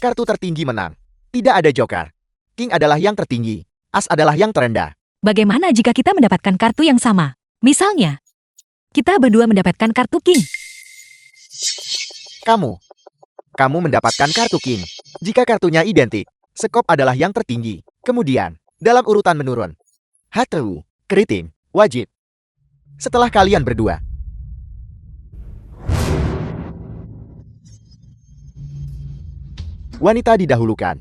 Kartu tertinggi menang. Tidak ada joker. King adalah yang tertinggi. As adalah yang terendah. Bagaimana jika kita mendapatkan kartu yang sama? Misalnya, kita berdua mendapatkan kartu King. Kamu mendapatkan kartu King. Jika kartunya identik, skop adalah yang tertinggi. Kemudian, dalam urutan menurun. Hatru, keriting, wajib. Setelah kalian berdua. Wanita didahulukan.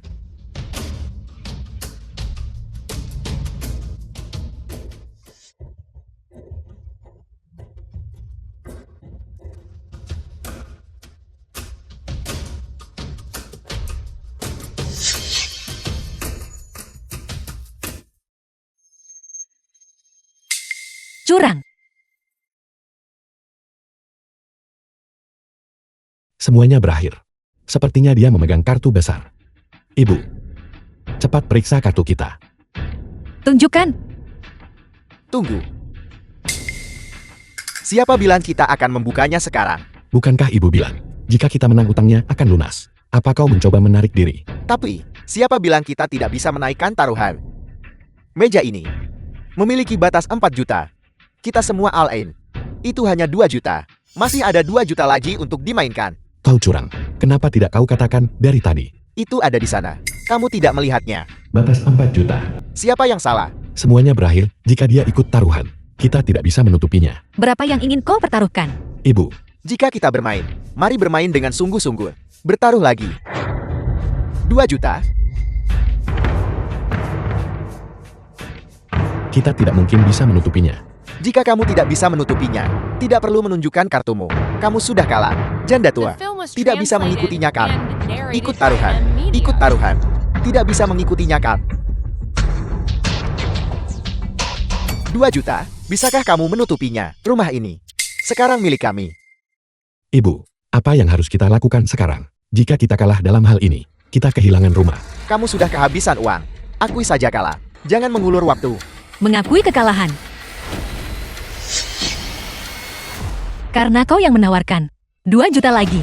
Curang. Semuanya berakhir. Sepertinya dia memegang kartu besar. Ibu, cepat periksa kartu kita. Tunjukkan. Tunggu. Siapa bilang kita akan membukanya sekarang? Bukankah ibu bilang, jika kita menang utangnya akan lunas? Apa kau mencoba menarik diri? Tapi, siapa bilang kita tidak bisa menaikkan taruhan? Meja ini memiliki batas 4 juta. Kita semua all-in. Itu hanya 2 juta. Masih ada 2 juta lagi untuk dimainkan. Kau curang. Kenapa tidak kau katakan dari tadi? Itu ada di sana. Kamu tidak melihatnya. Batas 4 juta. Siapa yang salah? Semuanya berakhir jika dia ikut taruhan. Kita tidak bisa menutupinya. Berapa yang ingin kau pertaruhkan? Ibu, Jika kita bermain, mari bermain dengan sungguh-sungguh. Bertaruh lagi. 2 juta? kita tidak mungkin bisa menutupinya. Jika kamu tidak bisa menutupinya, tidak perlu menunjukkan kartumu. Kamu sudah kalah. Janda tua. Tidak bisa mengikutinya kan? Ikut taruhan. Ikut taruhan. Tidak bisa mengikutinya kan? 2 juta? Bisakah kamu menutupinya? Rumah ini sekarang milik kami. Ibu, apa yang harus kita lakukan sekarang? Jika kita kalah dalam hal ini, kita kehilangan rumah. Kamu sudah kehabisan uang. Akui saja kalah. Jangan mengulur waktu. Mengakui kekalahan. Karena kau yang menawarkan 2 juta lagi.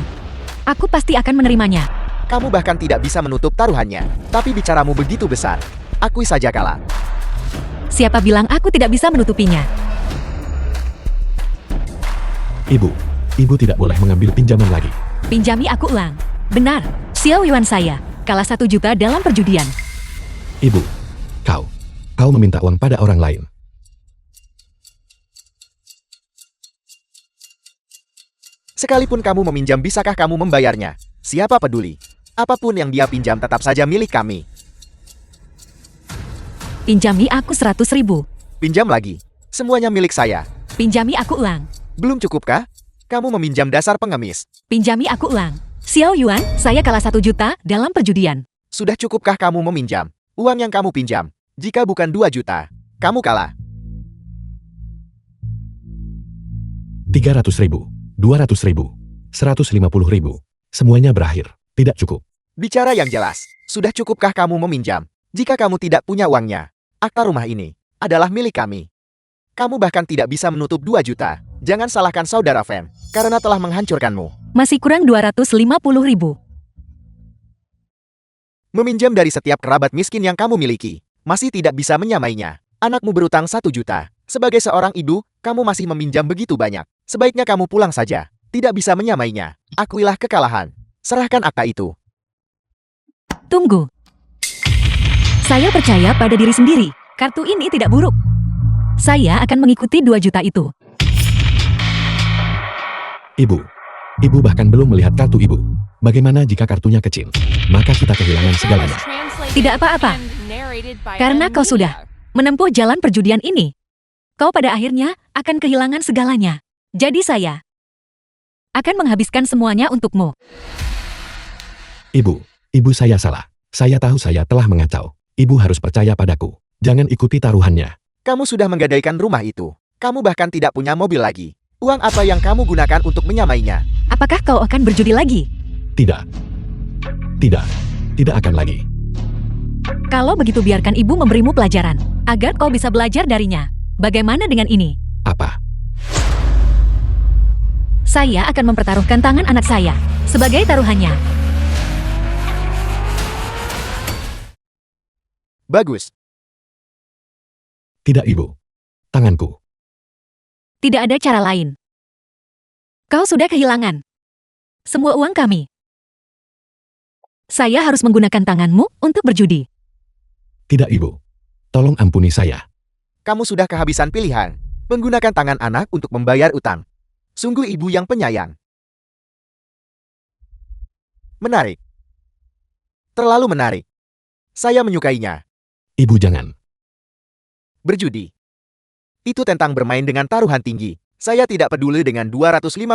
Aku pasti akan menerimanya. Kamu bahkan tidak bisa menutup taruhannya. Tapi bicaramu begitu besar. Akui saja kalah. Siapa bilang aku tidak bisa menutupinya? Ibu tidak boleh mengambil pinjaman lagi. Pinjami aku ulang. Benar, Xiao Yuan saya. Kalah 1 juta dalam perjudian. Ibu, kau meminta uang pada orang lain. Sekalipun kamu meminjam, bisakah kamu membayarnya? Siapa peduli? Apapun yang dia pinjam tetap saja milik kami. Pinjami aku 100.000. Pinjam lagi. Semuanya milik saya. Pinjami aku ulang. Belum cukupkah? Kamu meminjam dasar pengemis. Pinjami aku ulang. Xiao Yuan, saya kalah 1 juta dalam perjudian. Sudah cukupkah kamu meminjam? Uang yang kamu pinjam. Jika bukan 2 juta, kamu kalah. 300.000, 200.000, 150.000. Semuanya berakhir. Tidak cukup. Bicara yang jelas. Sudah cukupkah kamu meminjam? Jika kamu tidak punya uangnya, akta rumah ini adalah milik kami. Kamu bahkan tidak bisa menutup 2 juta. Jangan salahkan saudara Fan, karena telah menghancurkanmu. Masih kurang 250.000. Meminjam dari setiap kerabat miskin yang kamu miliki, masih tidak bisa menyamainya. Anakmu berutang 1 juta. Sebagai seorang ibu, kamu masih meminjam begitu banyak. Sebaiknya kamu pulang saja. Tidak bisa menyamainya. Akuilah kekalahan. Serahkan akta itu. Tunggu. Saya percaya pada diri sendiri. Kartu ini tidak buruk. Saya akan mengikuti 2 juta itu. Ibu bahkan belum melihat kartu ibu. Bagaimana jika kartunya kecil? Maka kita kehilangan segalanya. Tidak apa-apa. Karena kau sudah menempuh jalan perjudian ini. Kau pada akhirnya akan kehilangan segalanya. Jadi saya akan menghabiskan semuanya untukmu. Ibu saya salah. Saya tahu saya telah mengacau. Ibu harus percaya padaku. Jangan ikuti taruhannya. Kamu sudah menggadaikan rumah itu. Kamu bahkan tidak punya mobil lagi. Uang apa yang kamu gunakan untuk menyamainya? Apakah kau akan berjudi lagi? Tidak akan lagi. Kalau begitu biarkan ibu memberimu pelajaran, agar kau bisa belajar darinya. Bagaimana dengan ini? Apa? Saya akan mempertaruhkan tangan anak saya sebagai taruhannya. Bagus. Tidak, Ibu. Tanganku. Tidak ada cara lain. Kau sudah kehilangan semua uang kami. Saya harus menggunakan tanganmu untuk berjudi. Tidak, Ibu. Tolong ampuni saya. Kamu sudah kehabisan pilihan. Menggunakan tangan anak untuk membayar utang. Sungguh ibu yang penyayang. Menarik. Terlalu menarik. Saya menyukainya. Ibu jangan. Berjudi. Itu tentang bermain dengan taruhan tinggi. Saya tidak peduli dengan 250.000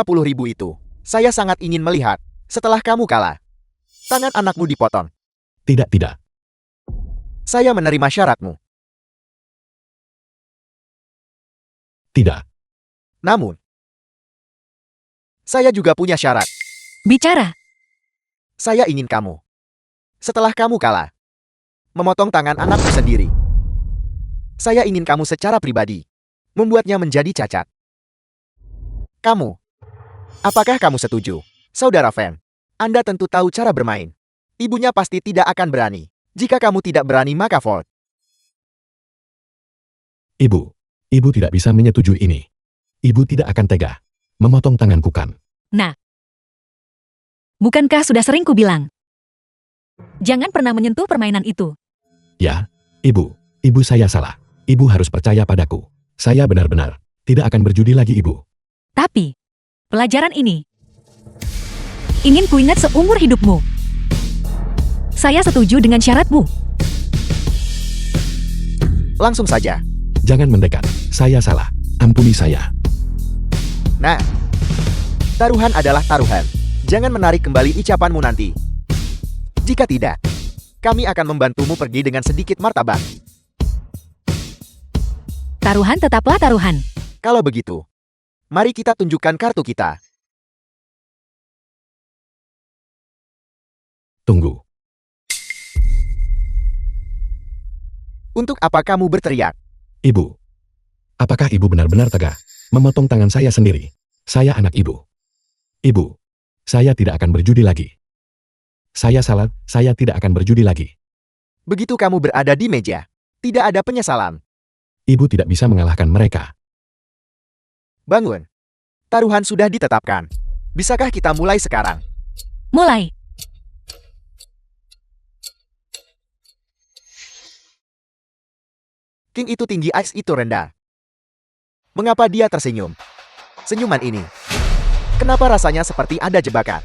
itu. Saya sangat ingin melihat. Setelah kamu kalah, tangan anakmu dipotong. Tidak, tidak. Saya menerima syaratmu. Tidak. Namun, saya juga punya syarat. Bicara. Saya ingin kamu, setelah kamu kalah, memotong tangan anakmu sendiri. Saya ingin kamu secara pribadi, membuatnya menjadi cacat. Kamu, apakah kamu setuju? Saudara Fan, Anda tentu tahu cara bermain. Ibunya pasti tidak akan berani. Jika kamu tidak berani maka fold. Ibu tidak bisa menyetujui ini. Ibu tidak akan tega memotong tanganku kan? Nah, bukankah sudah sering kubilang? Jangan pernah menyentuh permainan itu. Ya, Ibu saya salah. Ibu harus percaya padaku. Saya benar-benar tidak akan berjudi lagi, Ibu. Tapi, pelajaran ini ingin kuingat seumur hidupmu. Saya setuju dengan syaratmu. Langsung saja. Jangan mendekat. Saya salah. Ampuni saya. Nah, taruhan adalah taruhan. Jangan menarik kembali ucapanmu nanti. Jika tidak, kami akan membantumu pergi dengan sedikit martabat. Taruhan tetaplah taruhan. Kalau begitu, mari kita tunjukkan kartu kita. Tunggu. Untuk apa kamu berteriak? Ibu. Apakah Ibu benar-benar tega memotong tangan saya sendiri? Saya anak Ibu. Ibu, saya tidak akan berjudi lagi. Saya salah, saya tidak akan berjudi lagi. Begitu kamu berada di meja, tidak ada penyesalan. Ibu tidak bisa mengalahkan mereka. Bangun. Taruhan sudah ditetapkan. Bisakah kita mulai sekarang? Mulai. King itu tinggi, Ice itu rendah. Mengapa dia tersenyum? Senyuman ini. Kenapa rasanya seperti ada jebakan?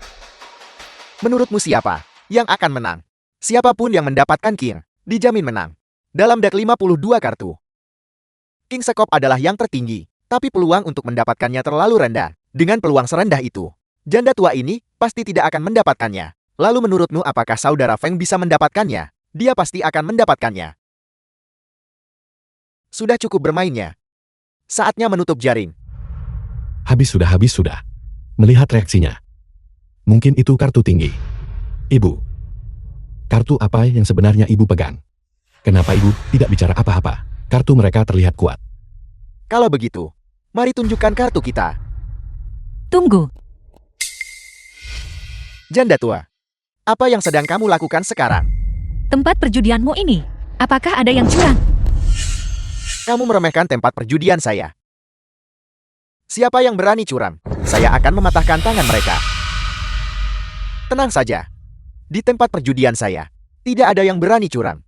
Menurutmu siapa yang akan menang? Siapapun yang mendapatkan King, dijamin menang. Dalam deck 52 kartu, King Sekop adalah yang tertinggi, tapi peluang untuk mendapatkannya terlalu rendah. Dengan peluang serendah itu, janda tua ini pasti tidak akan mendapatkannya. Lalu menurutmu apakah saudara Feng bisa mendapatkannya? Dia pasti akan mendapatkannya. Sudah cukup bermainnya. Saatnya menutup jaring. Habis sudah. Melihat reaksinya. Mungkin itu kartu tinggi. Ibu. Kartu apa yang sebenarnya Ibu pegang? Kenapa Ibu tidak bicara apa-apa? Kartu mereka terlihat kuat. Kalau begitu, mari tunjukkan kartu kita. Tunggu. Janda tua. Apa yang sedang kamu lakukan sekarang? Tempat perjudianmu ini, apakah ada yang curang? Kamu meremehkan tempat perjudian saya. Siapa yang berani curang? Saya akan mematahkan tangan mereka. Tenang saja. Di tempat perjudian saya, tidak ada yang berani curang.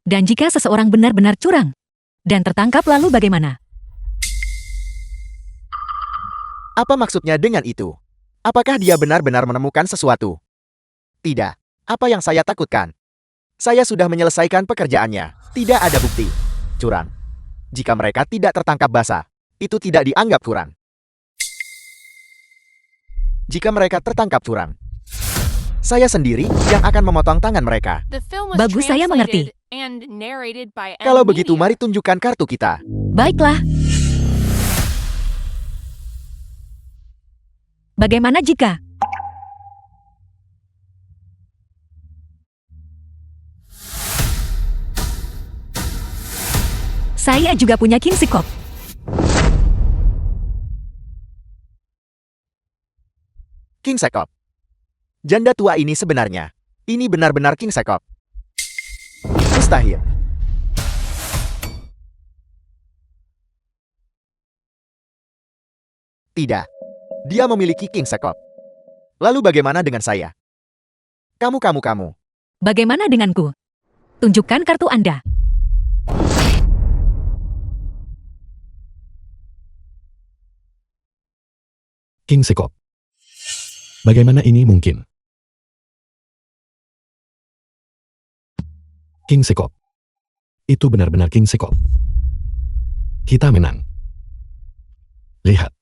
Dan jika seseorang benar-benar curang dan tertangkap lalu bagaimana? Apa maksudnya dengan itu? Apakah dia benar-benar menemukan sesuatu? Tidak. Apa yang saya takutkan? Saya sudah menyelesaikan pekerjaannya. Tidak ada bukti curang. Jika mereka tidak tertangkap basah, itu tidak dianggap curang. Jika mereka tertangkap curang, saya sendiri yang akan memotong tangan mereka. Bagus, saya mengerti. Kalau begitu, mari tunjukkan kartu kita. Baiklah. Bagaimana jika saya juga punya King Sekop? King Sekop. Janda tua ini sebenarnya. Ini benar-benar King Sekop. Mustahil. Tidak. Dia memiliki King Sekop. Lalu bagaimana dengan saya? Kamu. Bagaimana denganku? Tunjukkan kartu Anda. King Sekop. Bagaimana ini mungkin? King Sekop. Itu benar-benar King Sekop. Kita menang. Lihat.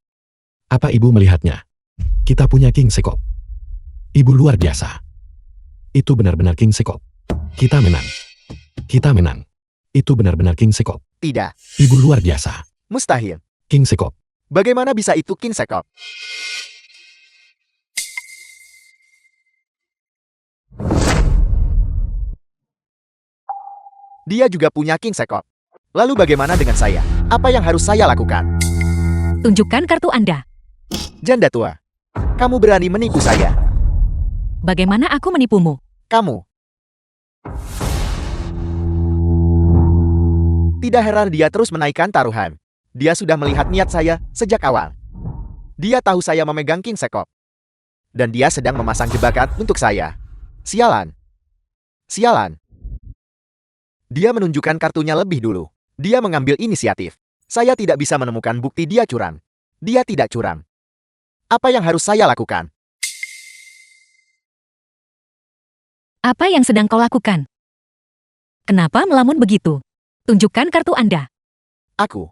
Apa ibu melihatnya? Kita punya King Sekop. Ibu luar biasa. Itu benar-benar King Sekop. Kita menang. Kita menang. Itu benar-benar King Sekop. Tidak. Ibu luar biasa. Mustahil. King Sekop. Bagaimana bisa itu King Sekop? Dia juga punya King Sekop. Lalu bagaimana dengan saya? Apa yang harus saya lakukan? Tunjukkan kartu Anda. Janda tua. Kamu berani menipu saya. Bagaimana aku menipumu? Kamu. Tidak heran dia terus menaikkan taruhan. Dia sudah melihat niat saya sejak awal. Dia tahu saya memegang King Sekop. Dan dia sedang memasang jebakan untuk saya. Sialan. Sialan. Dia menunjukkan kartunya lebih dulu. Dia mengambil inisiatif. Saya tidak bisa menemukan bukti dia curang. Dia tidak curang. Apa yang harus saya lakukan? Apa yang sedang kau lakukan? Kenapa melamun begitu? Tunjukkan kartu Anda. Aku.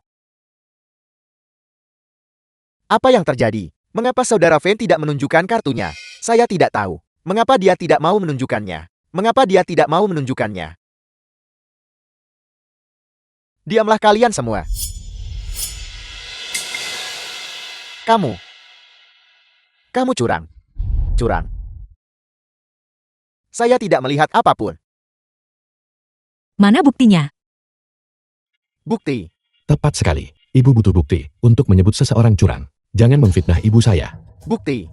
Apa yang terjadi? Mengapa saudara Fen tidak menunjukkan kartunya? Saya tidak tahu. Mengapa dia tidak mau menunjukkannya? Mengapa dia tidak mau menunjukkannya? Diamlah kalian semua. Kamu. Kamu curang. Curang. Saya tidak melihat apapun. Mana buktinya? Bukti. Tepat sekali. Ibu butuh bukti untuk menyebut seseorang curang. Jangan memfitnah ibu saya. Bukti.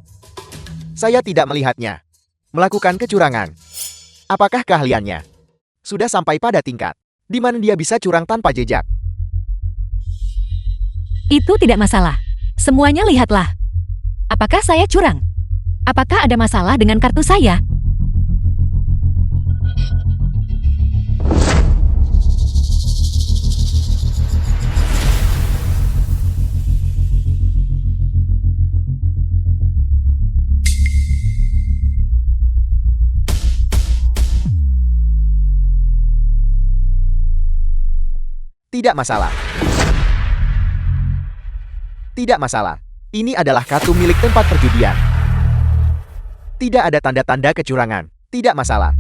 Saya tidak melihatnya. Melakukan kecurangan. Apakah keahliannya? Sudah sampai pada tingkat di mana dia bisa curang tanpa jejak. Itu tidak masalah. Semuanya lihatlah. Apakah saya curang? Apakah ada masalah dengan kartu saya? Tidak masalah. Tidak masalah. Ini adalah kartu milik tempat perjudian. Tidak ada tanda-tanda kecurangan. Tidak masalah.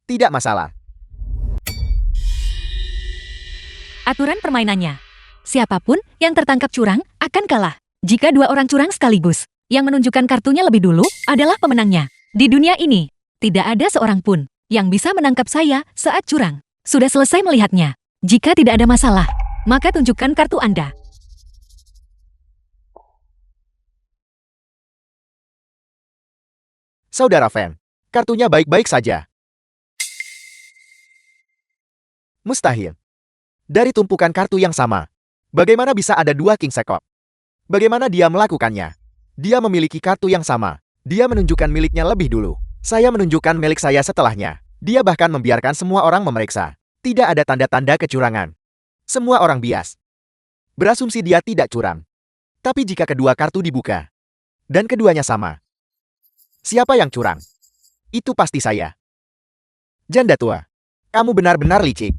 Tidak masalah. Aturan permainannya. Siapapun yang tertangkap curang akan kalah. Jika dua orang curang sekaligus, yang menunjukkan kartunya lebih dulu adalah pemenangnya. Di dunia ini, tidak ada seorang pun yang bisa menangkap saya saat curang. Sudah selesai melihatnya. Jika tidak ada masalah, maka tunjukkan kartu Anda. Saudara Fen, kartunya baik-baik saja. Mustahil. Dari tumpukan kartu yang sama, bagaimana bisa ada dua King Sekop? Bagaimana dia melakukannya? Dia memiliki kartu yang sama. Dia menunjukkan miliknya lebih dulu. Saya menunjukkan milik saya setelahnya. Dia bahkan membiarkan semua orang memeriksa. Tidak ada tanda-tanda kecurangan. Semua orang bias. Berasumsi dia tidak curang. Tapi jika kedua kartu dibuka, dan keduanya sama, siapa yang curang? Itu pasti saya. Janda tua, kamu benar-benar licik.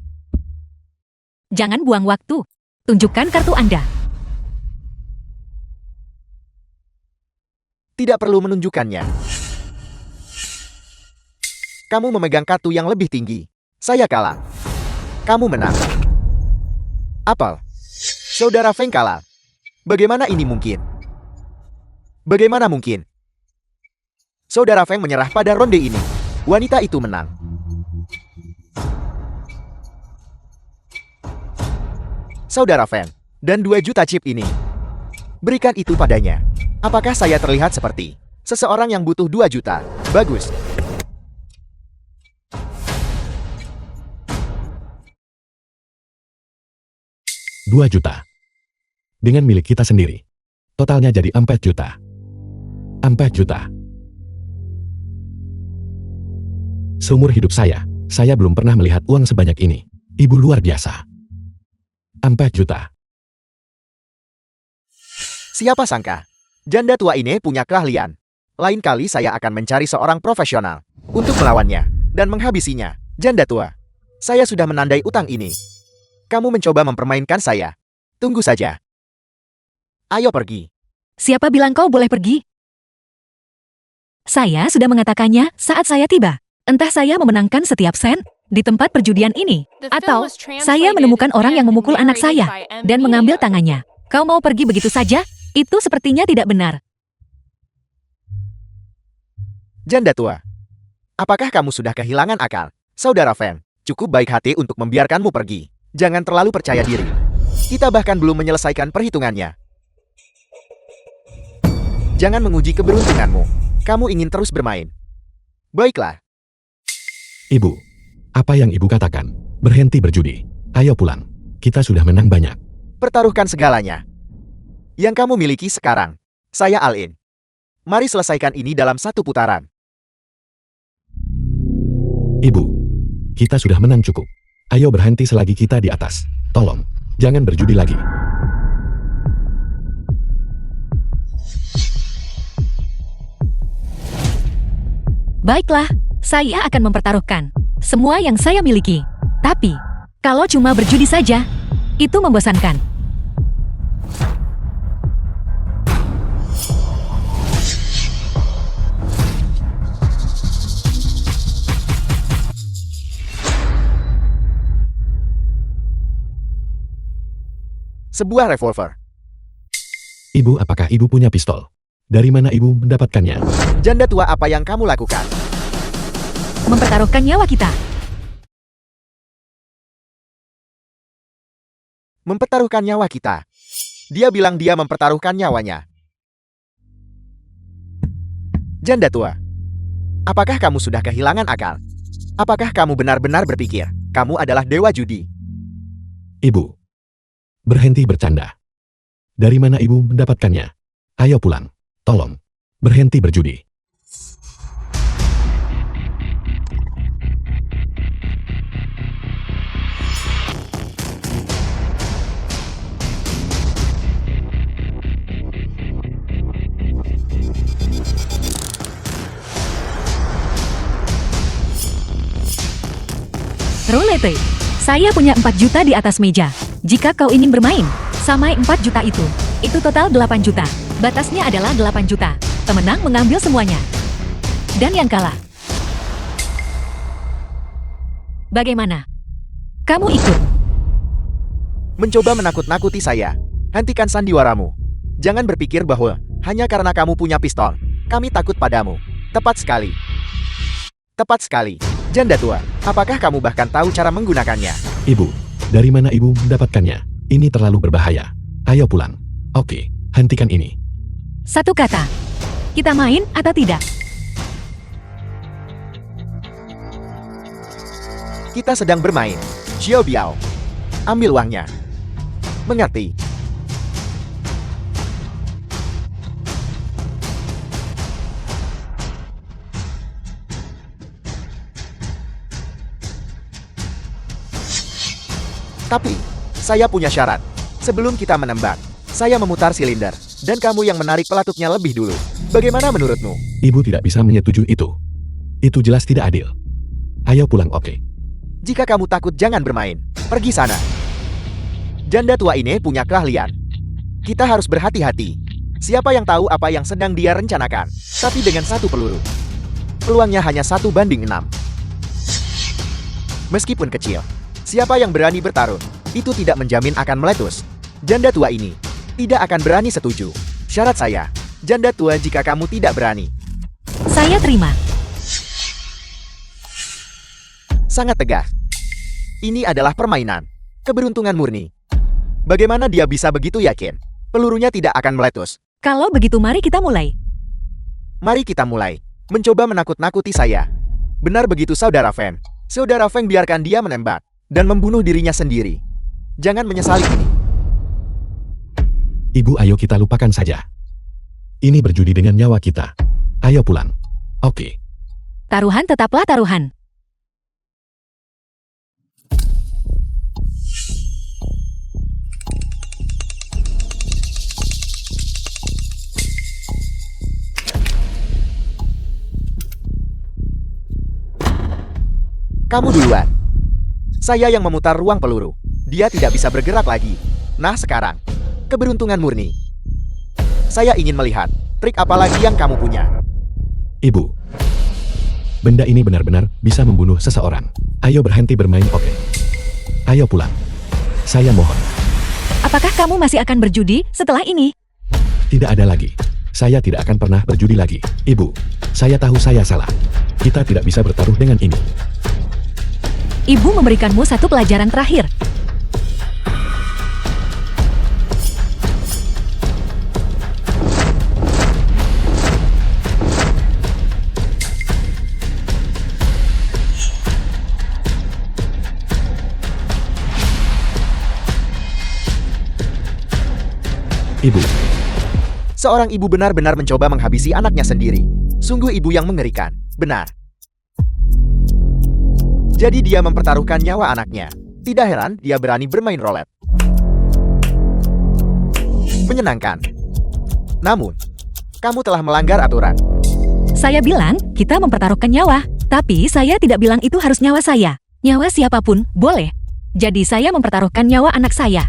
Jangan buang waktu. Tunjukkan kartu Anda. Tidak perlu menunjukkannya. Kamu memegang kartu yang lebih tinggi. Saya kalah. Kamu menang. Apel. Saudara Feng kalah. Bagaimana ini mungkin? Bagaimana mungkin? Saudara Feng menyerah pada ronde ini. Wanita itu menang. Saudara Feng, dan 2 juta chip ini. Berikan itu padanya. Apakah saya terlihat seperti seseorang yang butuh 2 juta? Bagus. 2 juta. Dengan milik kita sendiri. Totalnya jadi 4 juta. 4 juta. Seumur hidup saya belum pernah melihat uang sebanyak ini. Ibu luar biasa. 4 juta. Siapa sangka? Janda tua ini punya keahlian. Lain kali saya akan mencari seorang profesional untuk melawannya dan menghabisinya. Janda tua, saya sudah menandai utang ini. Kamu mencoba mempermainkan saya. Tunggu saja. Ayo pergi. Siapa bilang kau boleh pergi? Saya sudah mengatakannya saat saya tiba. Entah saya memenangkan setiap sen di tempat perjudian ini, atau saya menemukan orang yang memukul anak saya dan mengambil tangannya. Kau mau pergi begitu saja? Itu sepertinya tidak benar. Janda tua, apakah kamu sudah kehilangan akal? Saudara Fan, cukup baik hati untuk membiarkanmu pergi. Jangan terlalu percaya diri. Kita bahkan belum menyelesaikan perhitungannya. Jangan menguji keberuntunganmu. Kamu ingin terus bermain. Baiklah. Ibu, apa yang ibu katakan? Berhenti berjudi. Ayo pulang. Kita sudah menang banyak. Pertaruhkan segalanya. Yang kamu miliki sekarang. Saya Al-In. Mari selesaikan ini dalam satu putaran. Ibu, kita sudah menang cukup. Ayo berhenti selagi kita di atas. Tolong, jangan berjudi lagi. Baiklah, saya akan mempertaruhkan semua yang saya miliki. Tapi, kalau cuma berjudi saja, itu membosankan. Sebuah revolver. Ibu, apakah ibu punya pistol? Dari mana ibu mendapatkannya? Janda tua, apa yang kamu lakukan? Mempertaruhkan nyawa kita. Mempertaruhkan nyawa kita. Dia bilang dia mempertaruhkan nyawanya. Janda tua, apakah kamu sudah kehilangan akal? Apakah kamu benar-benar berpikir kamu adalah dewa judi? Ibu, berhenti bercanda. Dari mana ibu mendapatkannya? Ayo pulang. Tolong, berhenti berjudi. Roulette. Saya punya 4 juta di atas meja. Jika kau ingin bermain, samai 4 juta itu total 8 juta. Batasnya adalah 8 juta. Pemenang mengambil semuanya. Dan yang kalah. Bagaimana? Kamu ikut? Mencoba menakut-nakuti saya. Hentikan sandiwaramu. Jangan berpikir bahwa hanya karena kamu punya pistol, kami takut padamu. Tepat sekali. Tepat sekali. Janda tua, apakah kamu bahkan tahu cara menggunakannya? Ibu, dari mana ibu mendapatkannya? Ini terlalu berbahaya. Ayo pulang. Oke, hentikan ini. Satu kata. Kita main atau tidak? Kita sedang bermain. Xiao Biao. Ambil uangnya. Mengerti? Tapi, saya punya syarat. Sebelum kita menembak, saya memutar silinder, dan kamu yang menarik pelatupnya lebih dulu. Bagaimana menurutmu? Ibu tidak bisa menyetujui itu. Itu jelas tidak adil. Ayo pulang, oke? Jika kamu takut, jangan bermain. Pergi sana. Janda tua ini punya keahlian. Kita harus berhati-hati. Siapa yang tahu apa yang sedang dia rencanakan? Tapi dengan satu peluru. Peluangnya hanya 1:6. Meskipun kecil. Siapa yang berani bertarung, itu tidak menjamin akan meletus. Janda tua ini tidak akan berani setuju. Syarat saya, janda tua, jika kamu tidak berani. Saya terima. Sangat tegas. Ini adalah permainan. Keberuntungan murni. Bagaimana dia bisa begitu yakin? Pelurunya tidak akan meletus. Kalau begitu mari kita mulai. Mari kita mulai. Mencoba menakut-nakuti saya. Benar begitu, Saudara Feng. Saudara Feng, biarkan dia menembak dan membunuh dirinya sendiri. Jangan menyesali ini. Ibu, ayo kita lupakan saja. Ini berjudi dengan nyawa kita. Ayo pulang. Oke. Taruhan tetaplah taruhan. Kamu duluan. Saya yang memutar ruang peluru. Dia tidak bisa bergerak lagi. Nah sekarang, keberuntungan murni. Saya ingin melihat trik apa lagi yang kamu punya. Ibu, benda ini benar-benar bisa membunuh seseorang. Ayo berhenti bermain, oke? Ayo pulang. Saya mohon. Apakah kamu masih akan berjudi setelah ini? Tidak ada lagi. Saya tidak akan pernah berjudi lagi. Ibu, saya tahu saya salah. Kita tidak bisa bertaruh dengan ini. Ibu memberikanmu satu pelajaran terakhir. Ibu, Seorang ibu benar-benar mencoba menghabisi anaknya sendiri. Sungguh ibu yang mengerikan. Benar. Jadi dia mempertaruhkan nyawa anaknya. Tidak heran dia berani bermain roulette. Menyenangkan. Namun, kamu telah melanggar aturan. Saya bilang, kita mempertaruhkan nyawa. Tapi saya tidak bilang itu harus nyawa saya. Nyawa siapapun, boleh. Jadi saya mempertaruhkan nyawa anak saya.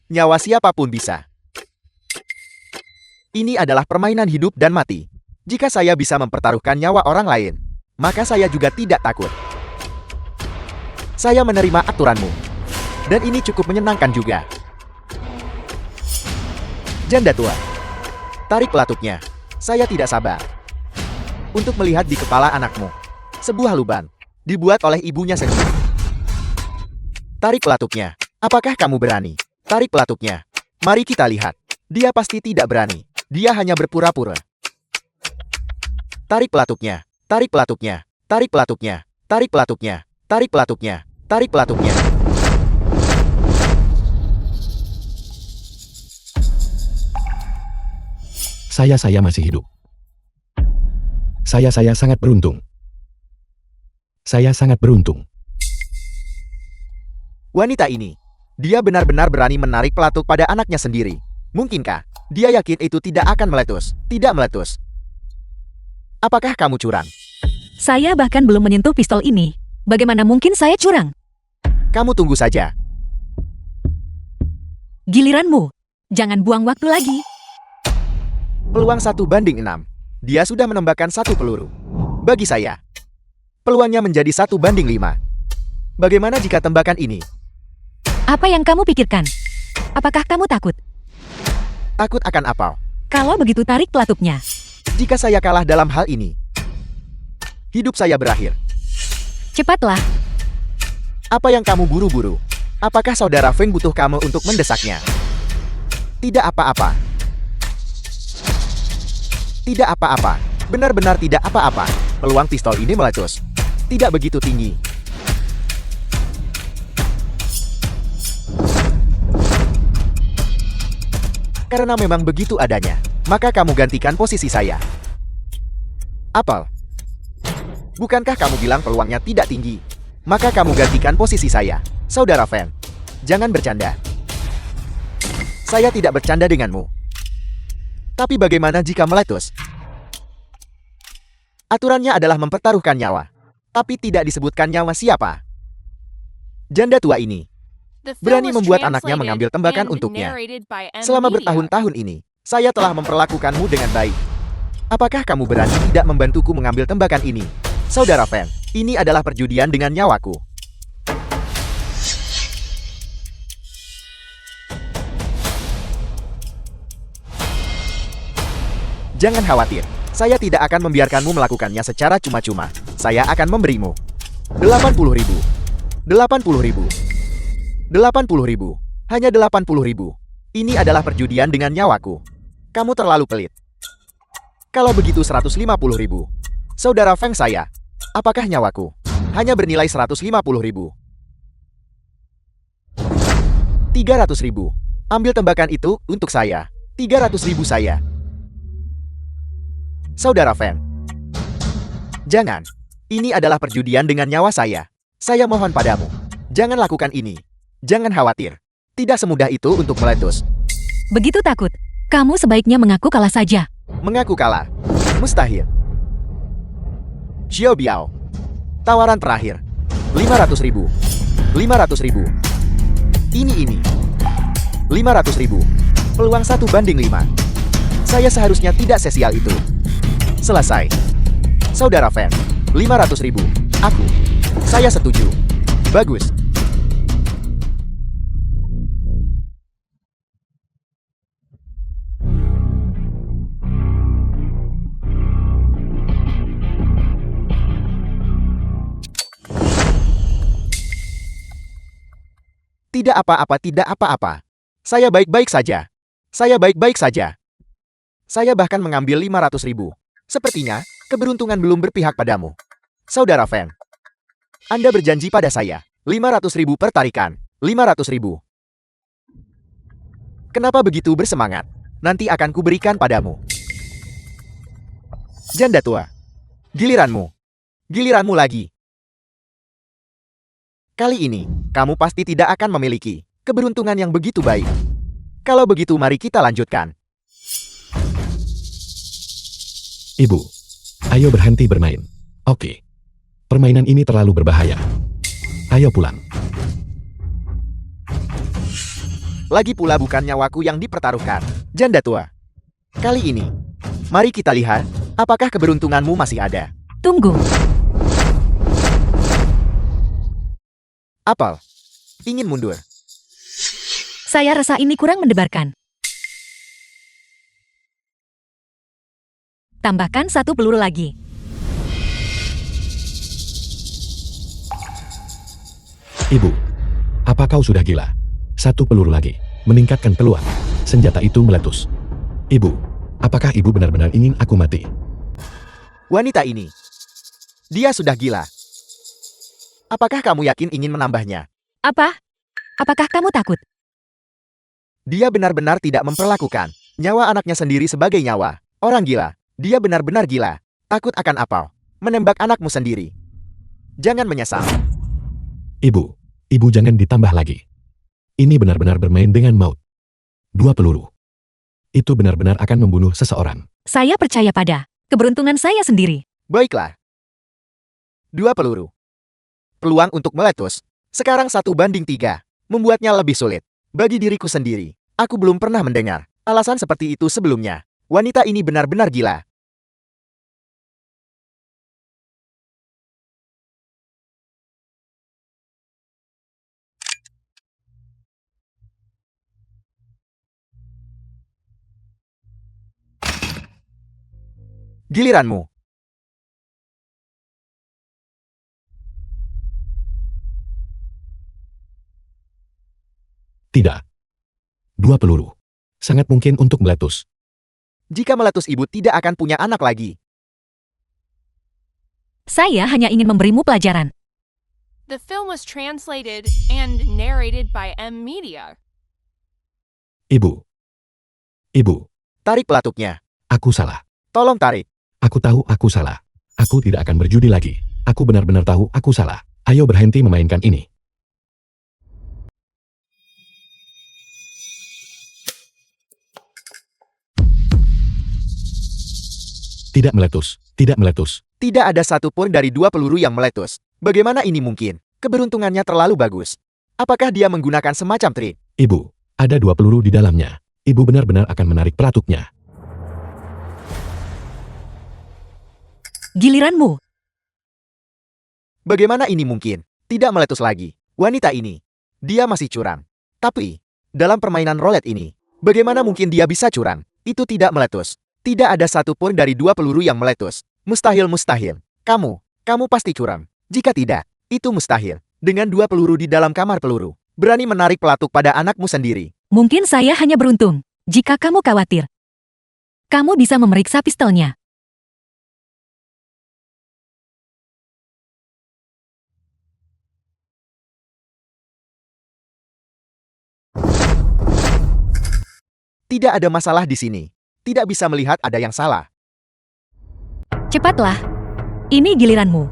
Nyawa siapapun bisa. Ini adalah permainan hidup dan mati. Jika saya bisa mempertaruhkan nyawa orang lain, maka saya juga tidak takut. Saya menerima aturanmu. Dan ini cukup menyenangkan juga. Janda tua. Tarik pelatupnya. Saya tidak sabar untuk melihat di kepala anakmu. Sebuah lubang. Dibuat oleh ibunya sendiri. Tarik pelatupnya. Apakah kamu berani? Tarik pelatupnya. Mari kita lihat. Dia pasti tidak berani. Dia hanya berpura-pura. Tarik pelatupnya. Tarik pelatupnya. Tarik pelatupnya. Tarik pelatupnya. Tarik pelatupnya. Tarik pelatupnya. saya masih hidup. Saya sangat beruntung. Saya sangat beruntung. Wanita ini. Dia benar-benar berani menarik pelatuk pada anaknya sendiri. Mungkinkah dia yakin itu tidak akan meletus? Tidak meletus. Apakah kamu curang? Saya bahkan belum menyentuh pistol ini. Bagaimana mungkin saya curang? Kamu tunggu saja. Giliranmu. Jangan buang waktu lagi. Peluang 1:6. Dia sudah menembakkan 1 peluru. Bagi saya, peluangnya menjadi 1:5. Bagaimana jika tembakan ini? Apa yang kamu pikirkan? Apakah kamu takut? Takut akan apa? Kalau begitu tarik pelatupnya. Jika saya kalah dalam hal ini, hidup saya berakhir. Cepatlah. Apa yang kamu buru-buru? Apakah saudara Feng butuh kamu untuk mendesaknya? Tidak apa-apa. Tidak apa-apa. Benar-benar tidak apa-apa. Peluang pistol ini meletus. Tidak begitu tinggi. Karena memang begitu adanya, maka kamu gantikan posisi saya. Apel. Bukankah kamu bilang peluangnya tidak tinggi? Maka kamu gantikan posisi saya. Saudara Feng, jangan bercanda. Saya tidak bercanda denganmu. Tapi bagaimana jika meletus? Aturannya adalah mempertaruhkan nyawa. Tapi tidak disebutkan nyawa siapa. Janda tua ini berani membuat anaknya mengambil tembakan untuknya. Selama bertahun-tahun ini, saya telah memperlakukanmu dengan baik. Apakah kamu berani tidak membantuku mengambil tembakan ini? Saudara Feng, ini adalah perjudian dengan nyawaku. Jangan khawatir, saya tidak akan membiarkanmu melakukannya secara cuma-cuma. Saya akan memberimu 80.000. 80.000. 80.000. Hanya 80.000. Ini adalah perjudian dengan nyawaku. Kamu terlalu pelit. Kalau begitu 150.000. Saudara Feng saya. Apakah nyawaku hanya bernilai 150.000. 300.000. Ambil tembakan itu untuk saya. 300.000 saya. Saudara Fan. Jangan. Ini adalah perjudian dengan nyawa saya. Saya mohon padamu. Jangan lakukan ini. Jangan khawatir. Tidak semudah itu untuk meletus. Begitu takut, kamu sebaiknya mengaku kalah saja. Mengaku kalah. Mustahil. Xiao Biao. Tawaran terakhir. 500.000. 500.000. Ini. 500.000. Peluang 1/5. Saya seharusnya tidak sesial itu. Selesai. Saudara Fan. 500.000. Aku. Saya setuju. Bagus. Tidak apa-apa, tidak apa-apa. Saya baik-baik saja. Saya baik-baik saja. Saya bahkan mengambil 500.000. Sepertinya, keberuntungan belum berpihak padamu. Saudara Fan. Anda berjanji pada saya. 500.000 per tarikan. 500.000. Kenapa begitu bersemangat? Nanti akan kuberikan padamu. Janda tua. Giliranmu. Giliranmu lagi. Kali ini, kamu pasti tidak akan memiliki keberuntungan yang begitu baik. Kalau begitu mari kita lanjutkan. Ibu, ayo berhenti bermain. Oke. Permainan ini terlalu berbahaya. Ayo pulang. Lagi pula bukan nyawaku yang dipertaruhkan, janda tua. Kali ini, mari kita lihat, apakah keberuntunganmu masih ada. Tunggu. Apel, ingin mundur. Saya rasa ini kurang mendebarkan. Tambahkan 1 peluru lagi. Ibu, apa kau sudah gila? 1 peluru lagi, meningkatkan peluang. Senjata itu meletus. Ibu, apakah ibu benar-benar ingin aku mati? Wanita ini, dia sudah gila. Apakah kamu yakin ingin menambahnya? Apa? Apakah kamu takut? Dia benar-benar tidak memperlakukan nyawa anaknya sendiri sebagai nyawa orang gila. Dia benar-benar gila. Takut akan apa? Menembak anakmu sendiri. Jangan menyesal. Ibu jangan ditambah lagi. Ini benar-benar bermain dengan maut. 2 peluru. Itu benar-benar akan membunuh seseorang. Saya percaya pada keberuntungan saya sendiri. Baiklah. 2 peluru. Peluang untuk meletus sekarang 1/3. Membuatnya lebih sulit. Bagi diriku sendiri, aku belum pernah mendengar alasan seperti itu sebelumnya. Wanita ini benar-benar gila. Giliranmu. Tidak. 2 peluru. Sangat mungkin untuk meletus. Jika meletus ibu tidak akan punya anak lagi. Saya hanya ingin memberimu pelajaran. The film was translated and narrated by M Media. Ibu. Tarik pelatuknya. Aku salah. Tolong tarik. Aku tahu aku salah. Aku tidak akan berjudi lagi. Aku benar-benar tahu aku salah. Ayo berhenti memainkan ini. Tidak meletus. Tidak meletus. Tidak ada satupun dari 2 peluru yang meletus. Bagaimana ini mungkin? Keberuntungannya terlalu bagus. Apakah dia menggunakan semacam trik? Ibu, ada 2 peluru di dalamnya. Ibu benar-benar akan menarik pelatuknya. Giliranmu. Bagaimana ini mungkin? Tidak meletus lagi. Wanita ini, dia masih curang. Tapi, dalam permainan roulette ini, bagaimana mungkin dia bisa curang? Itu tidak meletus. Tidak ada satupun dari 2 peluru yang meletus. Mustahil. Kamu pasti curang. Jika tidak, itu mustahil. Dengan 2 peluru di dalam kamar peluru, berani menarik pelatuk pada anakmu sendiri. Mungkin saya hanya beruntung. Jika kamu khawatir, kamu bisa memeriksa pistolnya. Tidak ada masalah di sini. Tidak bisa melihat ada yang salah. Cepatlah. Ini giliranmu.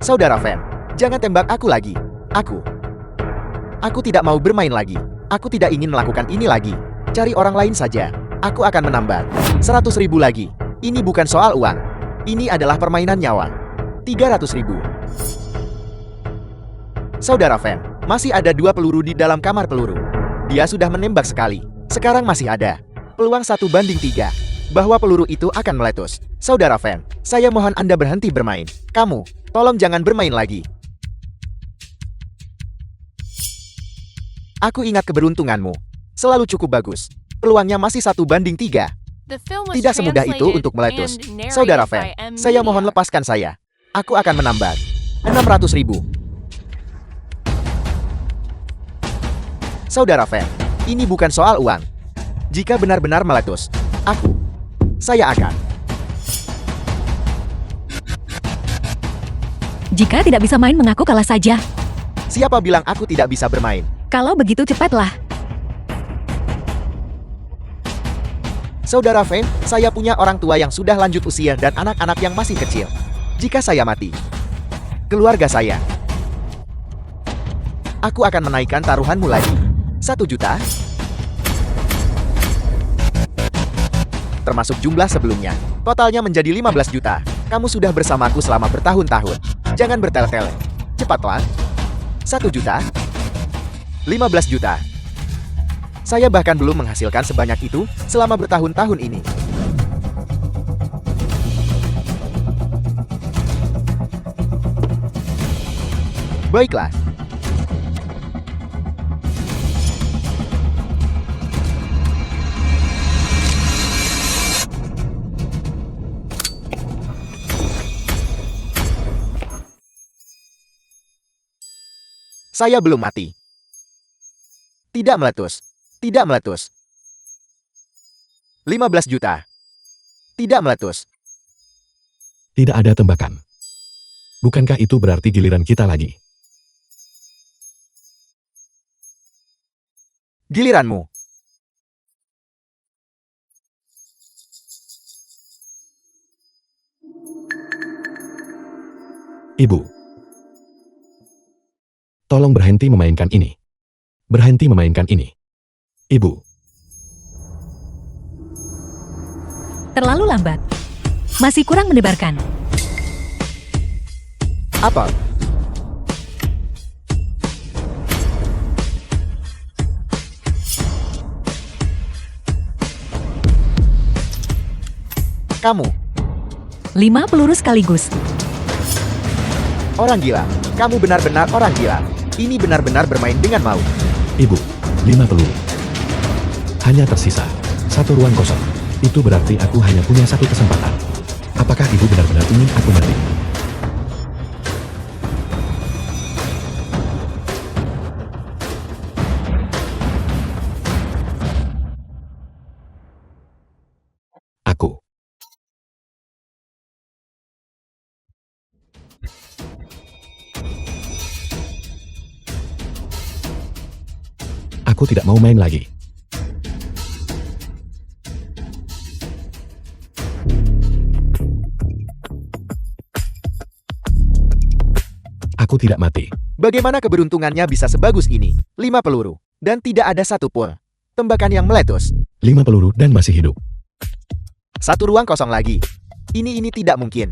Saudara Fan, jangan tembak aku lagi. Aku tidak mau bermain lagi. Aku tidak ingin melakukan ini lagi. Cari orang lain saja. Aku akan menambah 100.000 lagi. Ini bukan soal uang. Ini adalah permainan nyawa. 300.000. Saudara Fan, masih ada 2 peluru di dalam kamar peluru. Dia sudah menembak sekali. Sekarang masih ada peluang 1:3 bahwa peluru itu akan meletus. Saudara Fan, saya mohon Anda berhenti bermain. Kamu, tolong jangan bermain lagi. Aku ingat keberuntunganmu. Selalu cukup bagus. Peluangnya masih 1:3. Tidak semudah itu untuk meletus. Saudara Fan, saya mohon lepaskan saya. Aku akan menambah 600.000. Saudara Fan, ini bukan soal uang. Jika benar-benar meletus, saya akan. Jika tidak bisa main mengaku kalah saja. Siapa bilang aku tidak bisa bermain? Kalau begitu cepatlah. Saudara Fan, saya punya orang tua yang sudah lanjut usia dan anak-anak yang masih kecil. Jika saya mati, keluarga saya, aku akan menaikkan taruhanmu lagi. 1 juta? Termasuk jumlah sebelumnya. Totalnya menjadi 15 juta. Kamu sudah bersamaku selama bertahun-tahun. Jangan bertele-tele. Cepatlah. 1 juta? 15 juta. Saya bahkan belum menghasilkan sebanyak itu selama bertahun-tahun ini. Baiklah. Saya belum mati. Tidak meletus. Tidak meletus. 15 juta. Tidak meletus. Tidak ada tembakan. Bukankah itu berarti giliran kita lagi? Giliranmu. Ibu. Tolong berhenti memainkan ini. Berhenti memainkan ini. Ibu. Terlalu lambat. Masih kurang mendebarkan. Apa? Kamu, 5 peluru sekaligus. orang gila. Kamu benar-benar orang gila. Ini benar-benar bermain dengan maut. Ibu. 5 peluru. Hanya tersisa 1 ruang kosong. Itu berarti aku hanya punya 1 kesempatan. Apakah ibu benar-benar ingin aku mati? Aku. Aku tidak mau main lagi. Aku tidak mati. Bagaimana keberuntungannya bisa sebagus ini? 5 peluru. Dan tidak ada satu pun tembakan yang meletus. 5 peluru dan masih hidup. 1 ruang kosong lagi. Ini tidak mungkin.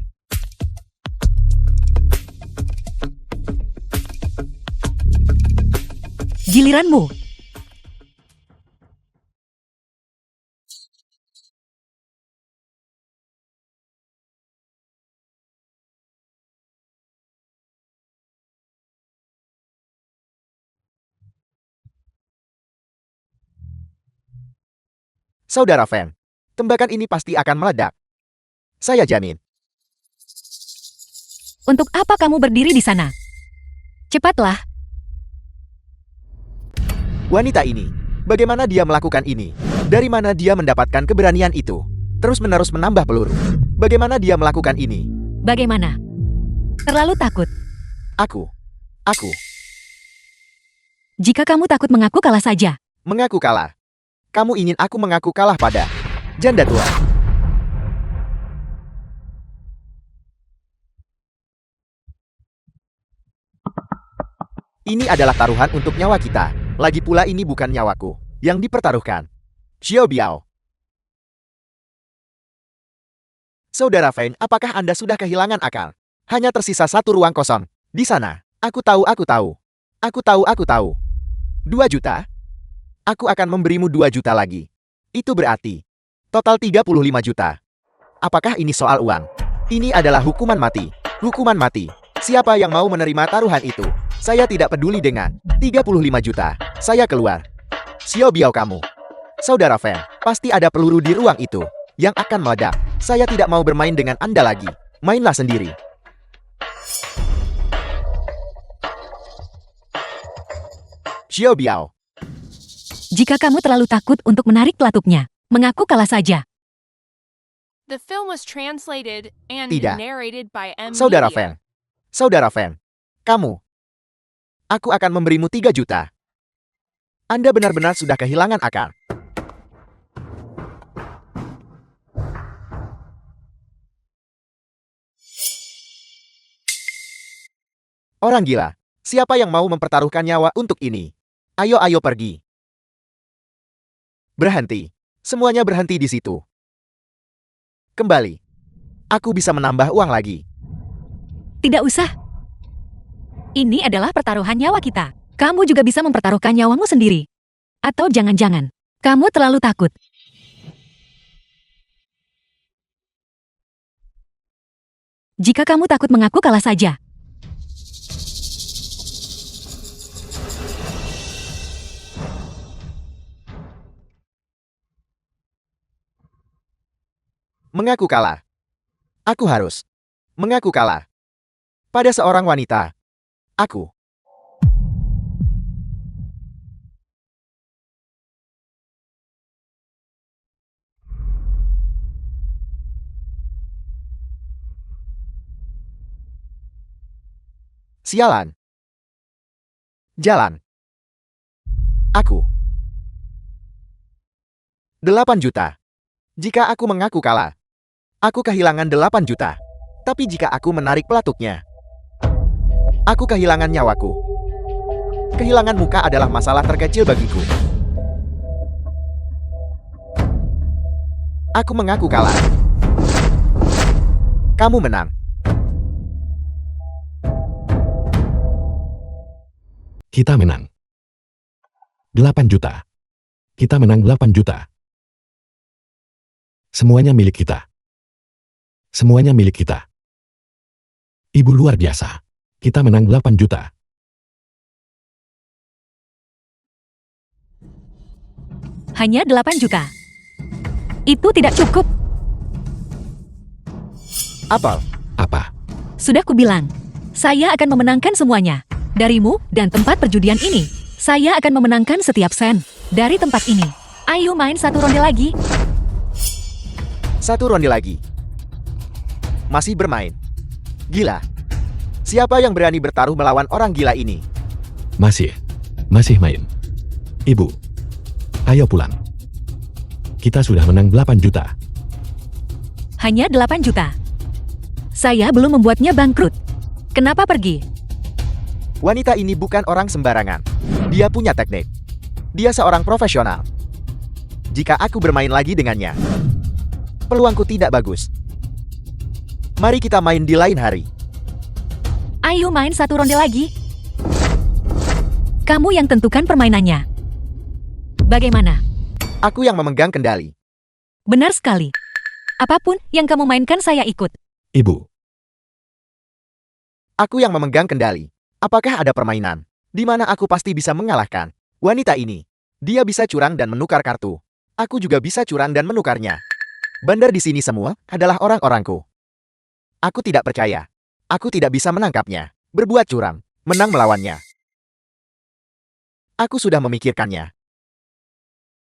Giliranmu. Saudara Fan, tembakan ini pasti akan meledak. Saya jamin. Untuk apa kamu berdiri di sana? Cepatlah. Wanita ini, bagaimana dia melakukan ini? Dari mana dia mendapatkan keberanian itu? Terus-menerus menambah peluru. Bagaimana dia melakukan ini? Bagaimana? Terlalu takut. Aku. Jika kamu takut mengaku kalah saja. Mengaku kalah. Kamu ingin aku mengaku kalah pada janda tua. Ini adalah taruhan untuk nyawa kita. Lagi pula ini bukan nyawaku yang dipertaruhkan. Xiao Biao. Saudara Feng, apakah Anda sudah kehilangan akal? Hanya tersisa satu ruang kosong. Di sana. Aku tahu. 2 juta? Aku akan memberimu 2 juta lagi. Itu berarti total 35 juta. Apakah ini soal uang? Ini adalah hukuman mati. Hukuman mati. Siapa yang mau menerima taruhan itu? Saya tidak peduli dengan 35 juta. Saya keluar. Xiao Biao kamu. Saudara Feng, pasti ada peluru di ruang itu yang akan meledak. Saya tidak mau bermain dengan Anda lagi. Mainlah sendiri. Xiao Biao. Jika kamu terlalu takut untuk menarik pelatuknya, mengaku kalah saja. The film was translated and Tidak. narrated by M. Saudara Media. Feng, kamu. Aku akan memberimu 3 juta. Anda benar-benar sudah kehilangan akal. Orang gila. Siapa yang mau mempertaruhkan nyawa untuk ini? Ayo pergi. Berhenti. Semuanya berhenti di situ. Kembali. Aku bisa menambah uang lagi. Tidak usah. Ini adalah pertaruhan nyawa kita. Kamu juga bisa mempertaruhkan nyawamu sendiri. Atau jangan-jangan, kamu terlalu takut. Jika kamu takut mengaku kalah saja. Mengaku kalah. Aku harus mengaku kalah. Pada seorang wanita. Aku. Sialan. Jalan. Aku. 8 juta. Jika aku mengaku kalah, aku kehilangan 8 juta. Tapi jika aku menarik pelatuknya, aku kehilangan nyawaku. Kehilangan muka adalah masalah terkecil bagiku. Aku mengaku kalah. Kamu menang. Kita menang. 8 juta. Kita menang 8 juta. Semuanya milik kita. Semuanya milik kita. Ibu luar biasa. Kita menang 8 juta. Hanya 8 juta. Itu tidak cukup. Apel. Apa? Sudah kubilang, saya akan memenangkan semuanya. Darimu dan tempat perjudian ini. Saya akan memenangkan setiap sen dari tempat ini. Ayo main satu ronde lagi. Satu ronde lagi. Masih bermain. Gila. Siapa yang berani bertaruh melawan orang gila ini? Masih main. Ibu, ayo pulang. Kita sudah menang 8 juta. Hanya 8 juta. Saya belum membuatnya bangkrut. Kenapa pergi? Wanita ini bukan orang sembarangan. Dia punya teknik. Dia seorang profesional. Jika aku bermain lagi dengannya, peluangku tidak bagus. Mari kita main di lain hari. Ayo main satu ronde lagi. Kamu yang tentukan permainannya. Bagaimana? Aku yang memegang kendali. Benar sekali. Apapun yang kamu mainkan saya ikut. Ibu, Aku yang memegang kendali. Apakah ada permainan di mana aku pasti bisa mengalahkan wanita ini? Dia bisa curang dan menukar kartu. Aku juga bisa curang dan menukarnya. Bandar di sini semua adalah orang-orangku. Aku tidak percaya. Aku tidak bisa menangkapnya. Berbuat curang, menang melawannya. Aku sudah memikirkannya.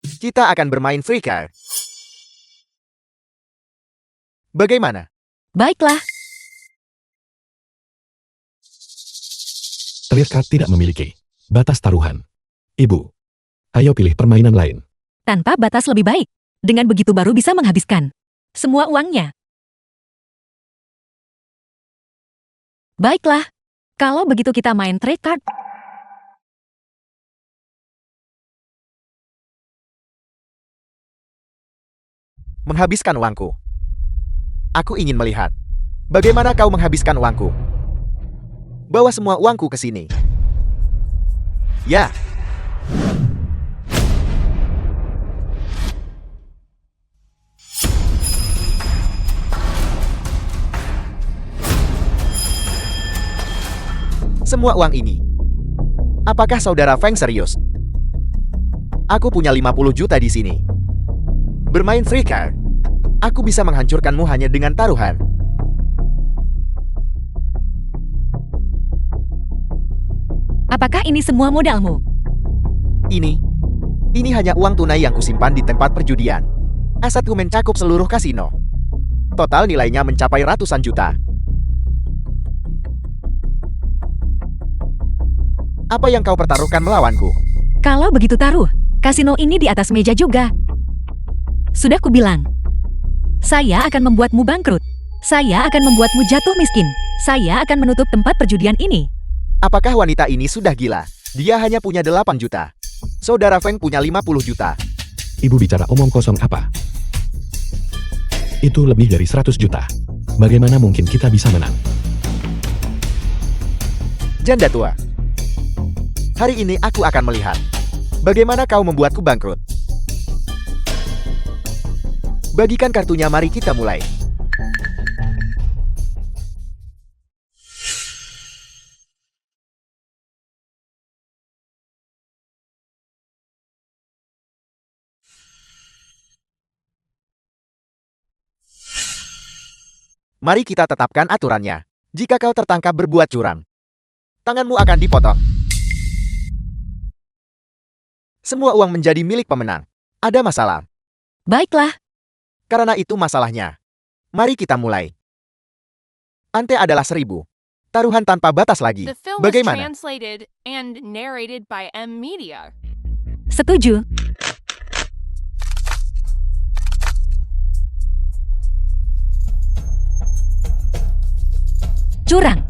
Kita akan bermain free card. Bagaimana? Baiklah, Trade card tidak memiliki batas taruhan. Ibu, ayo pilih permainan lain. tanpa batas lebih baik. Dengan begitu baru bisa menghabiskan semua uangnya. Baiklah, kalau begitu kita main trade card. Menghabiskan uangku. Aku ingin melihat. Bagaimana kau menghabiskan uangku? Bawa semua uangku ke sini. Ya. Semua uang ini. Apakah saudara Feng serius? Aku punya 50 juta di sini. Bermain free card. Aku bisa menghancurkanmu hanya dengan taruhan. Apakah ini semua modalmu? Ini hanya uang tunai yang kusimpan di tempat perjudian. Asetku mencakup seluruh kasino. Total nilainya mencapai ratusan juta. Apa yang kau pertaruhkan melawanku? Kalau begitu taruh, kasino ini di atas meja juga. Sudah kubilang. Saya akan membuatmu bangkrut. Saya akan membuatmu jatuh miskin. Saya akan menutup tempat perjudian ini. Apakah wanita ini sudah gila? Dia hanya punya 8 juta. Saudara Feng punya 50 juta. Ibu bicara omong kosong apa? Itu lebih dari 100 juta. Bagaimana mungkin kita bisa menang? Janda tua. Hari ini aku akan melihat. Bagaimana kau membuatku bangkrut? Bagikan kartunya, mari kita mulai. Mari kita tetapkan aturannya. Jika kau tertangkap berbuat curang, tanganmu akan dipotong. Semua uang menjadi milik pemenang. Ada masalah. Baiklah, Karena itu masalahnya. Mari kita mulai. Ante adalah 1000. Taruhan tanpa batas lagi. The film was Bagaimana? translated and narrated by M Media. setuju. Curang.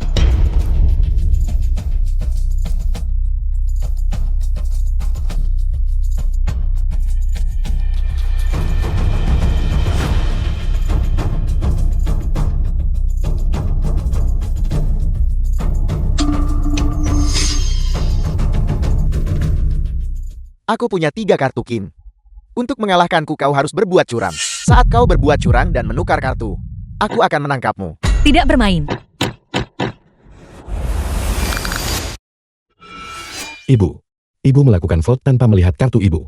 Aku punya 3 kartu kin. Untuk mengalahkanku kau harus berbuat curang. Saat kau berbuat curang dan menukar kartu, aku akan menangkapmu. Tidak bermain. Ibu melakukan vote tanpa melihat kartu ibu.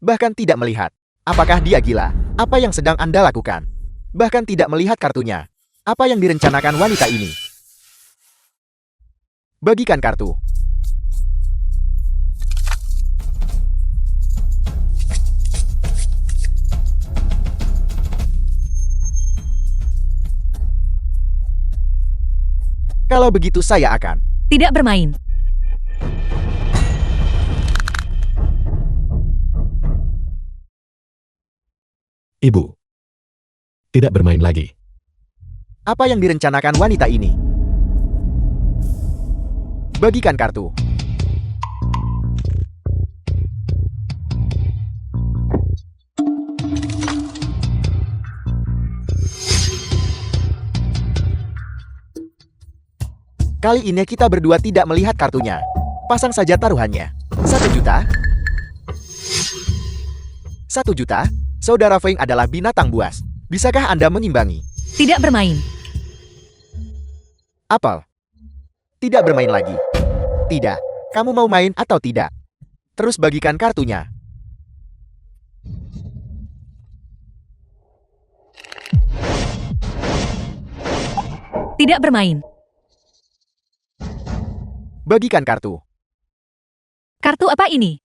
Bahkan tidak melihat. Apakah dia gila? Apa yang sedang Anda lakukan? Bahkan tidak melihat kartunya. Apa yang direncanakan wanita ini? Bagikan kartu. Kalau begitu saya akan. Tidak bermain. Ibu. Tidak bermain lagi. Apa yang direncanakan wanita ini? Bagikan kartu. Kali ini kita berdua tidak melihat kartunya. Pasang saja taruhannya. 1 juta. 1 juta. Saudara Feng adalah binatang buas. Bisakah Anda mengimbangi? Tidak bermain. Apel. Tidak bermain lagi. Tidak. Kamu mau main atau tidak? Terus bagikan kartunya. Tidak bermain. Bagikan kartu. Kartu apa ini?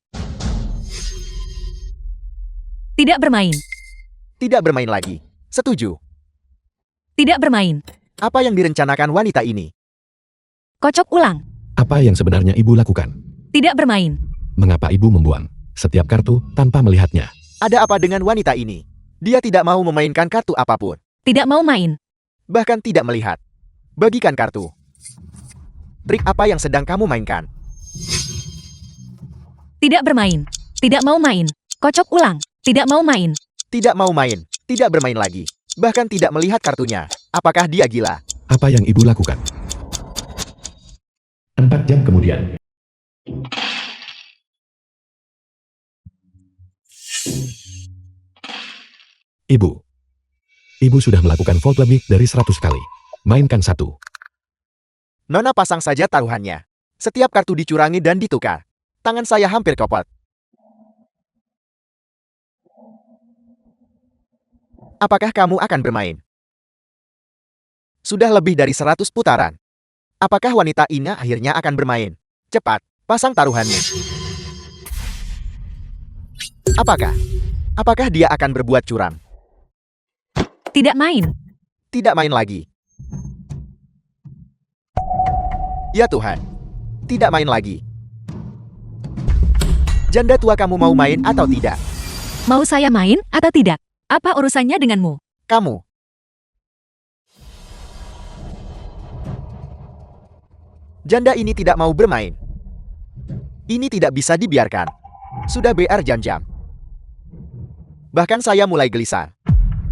Tidak bermain. Tidak bermain lagi. Setuju. Tidak bermain. Apa yang direncanakan wanita ini? Kocok ulang. Apa yang sebenarnya ibu lakukan? Tidak bermain. Mengapa ibu membuang setiap kartu tanpa melihatnya? Ada apa dengan wanita ini? Dia tidak mau memainkan kartu apapun. Tidak mau main. Bahkan tidak melihat. Bagikan kartu. Trik apa yang sedang kamu mainkan? Tidak bermain. Tidak mau main. Kocok ulang. Tidak mau main. Tidak mau main. Tidak bermain lagi. Bahkan tidak melihat kartunya. Apakah dia gila? Apa yang ibu lakukan? 4 jam kemudian. Ibu sudah melakukan vote lebih dari 100 kali. Mainkan 1. Nona pasang saja taruhannya. Setiap kartu dicurangi dan ditukar. Tangan saya hampir kopot. Apakah kamu akan bermain? Sudah lebih dari 100 putaran. Apakah wanita ini akhirnya akan bermain? Cepat, pasang taruhanmu. Apakah dia akan berbuat curang? Tidak main. Tidak main lagi. Ya Tuhan. Tidak main lagi. Janda tua, kamu mau main atau tidak? Mau saya main atau tidak? Apa urusannya denganmu? Kamu. Janda ini tidak mau bermain. Ini tidak bisa dibiarkan. Sudah BR jam-jam. Bahkan saya mulai gelisah.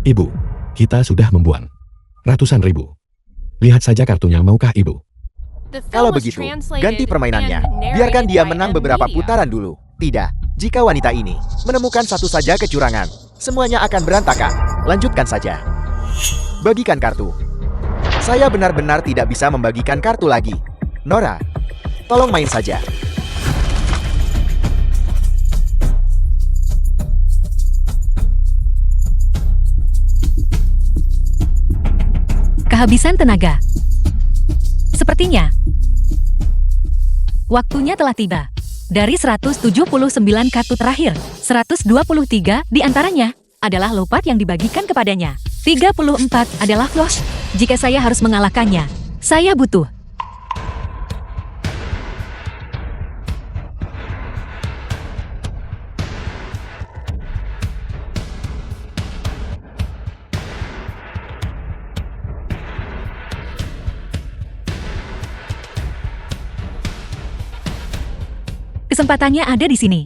Ibu, kita sudah membuang ratusan ribu. Lihat saja kartunya, maukah ibu? Kalau begitu, ganti permainannya. Biarkan dia menang beberapa putaran dulu. Tidak. Jika wanita ini menemukan satu saja kecurangan, semuanya akan berantakan. Lanjutkan saja. Bagikan kartu. Saya benar-benar tidak bisa membagikan kartu lagi. Nora, tolong main saja. Kehabisan tenaga. Sepertinya waktunya telah tiba. Dari 179 kartu terakhir, 123 diantaranya adalah lopat yang dibagikan kepadanya. 34 adalah flush. Jika saya harus mengalahkannya, saya butuh kesempatannya ada di sini.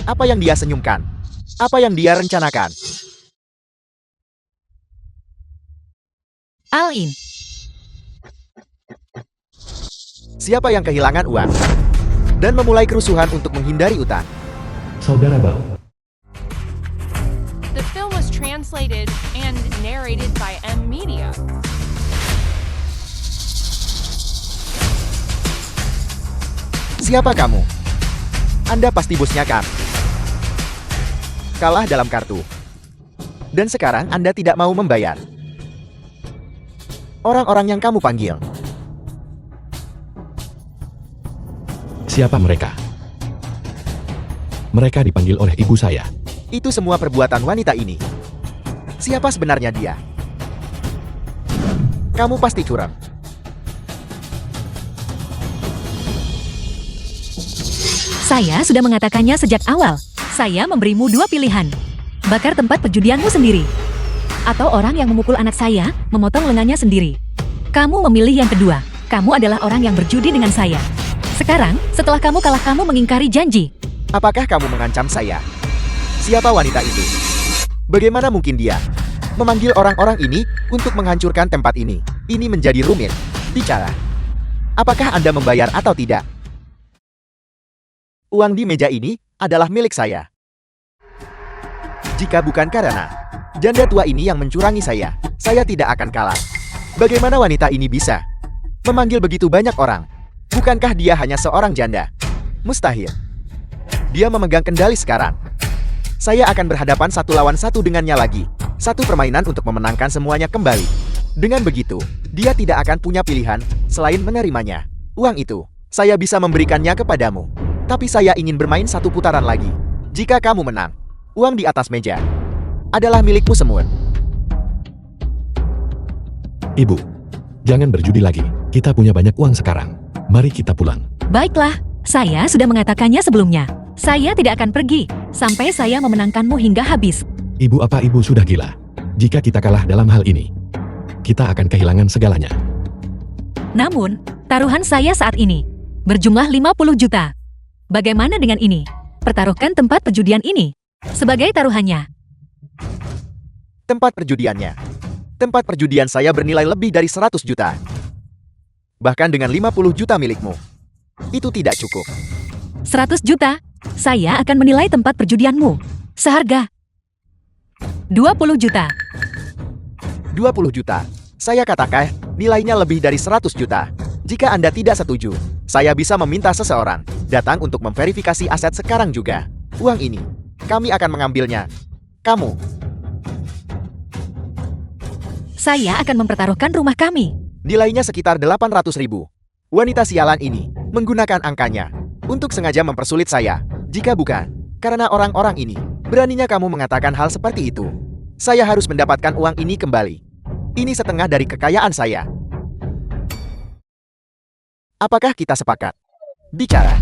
Apa yang dia senyumkan? Apa yang dia rencanakan? All in. Siapa yang kehilangan uang dan memulai kerusuhan untuk menghindari utang? Saudara Bau. The film was translated and narrated by M Media. Siapa kamu? Anda pasti bosnya kan? Kalah dalam kartu. Dan sekarang Anda tidak mau membayar. Orang-orang yang kamu panggil. Siapa mereka? Mereka dipanggil oleh ibu saya. Itu semua perbuatan wanita ini. Siapa sebenarnya dia? Kamu pasti curang. Saya sudah mengatakannya sejak awal. Saya memberimu dua pilihan. Bakar tempat perjudianmu sendiri. Atau orang yang memukul anak saya, memotong lengannya sendiri. Kamu memilih yang kedua. Kamu adalah orang yang berjudi dengan saya. Sekarang, setelah kamu kalah, kamu mengingkari janji. Apakah kamu mengancam saya? Siapa wanita itu? Bagaimana mungkin dia memanggil orang-orang ini untuk menghancurkan tempat ini? Ini menjadi rumit. Bicara. Apakah Anda membayar atau tidak? Uang di meja ini adalah milik saya. Jika bukan karena janda tua ini yang mencurangi saya tidak akan kalah. Bagaimana wanita ini bisa memanggil begitu banyak orang? Bukankah dia hanya seorang janda? Mustahil. Dia memegang kendali sekarang. Saya akan berhadapan 1 lawan 1 dengannya lagi. Satu permainan untuk memenangkan semuanya kembali. Dengan begitu, dia tidak akan punya pilihan selain menerimanya. Uang itu, saya bisa memberikannya kepadamu. Tapi saya ingin bermain satu putaran lagi. Jika kamu menang, uang di atas meja adalah milikmu semua. Ibu, jangan berjudi lagi. Kita punya banyak uang sekarang. Mari kita pulang. Baiklah, saya sudah mengatakannya sebelumnya. Saya tidak akan pergi sampai saya memenangkanmu hingga habis. Ibu, apa ibu sudah gila? Jika kita kalah dalam hal ini, kita akan kehilangan segalanya. Namun, taruhan saya saat ini berjumlah 50 juta. Bagaimana dengan ini? Pertaruhkan tempat perjudian ini sebagai taruhannya. Tempat perjudiannya. Tempat perjudian saya bernilai lebih dari 100 juta. Bahkan dengan 50 juta milikmu, itu tidak cukup. 100 juta, saya akan menilai tempat perjudianmu seharga 20 juta. 20 juta. Saya katakan, nilainya lebih dari 100 juta. Jika Anda tidak setuju, saya bisa meminta seseorang datang untuk memverifikasi aset sekarang juga. Uang ini, kami akan mengambilnya. Kamu. Saya akan mempertaruhkan rumah kami. Nilainya sekitar 800.000. Wanita sialan ini menggunakan angkanya untuk sengaja mempersulit saya. Jika bukan, karena orang-orang ini, beraninya kamu mengatakan hal seperti itu. Saya harus mendapatkan uang ini kembali. Ini setengah dari kekayaan saya. Apakah kita sepakat? Bicara.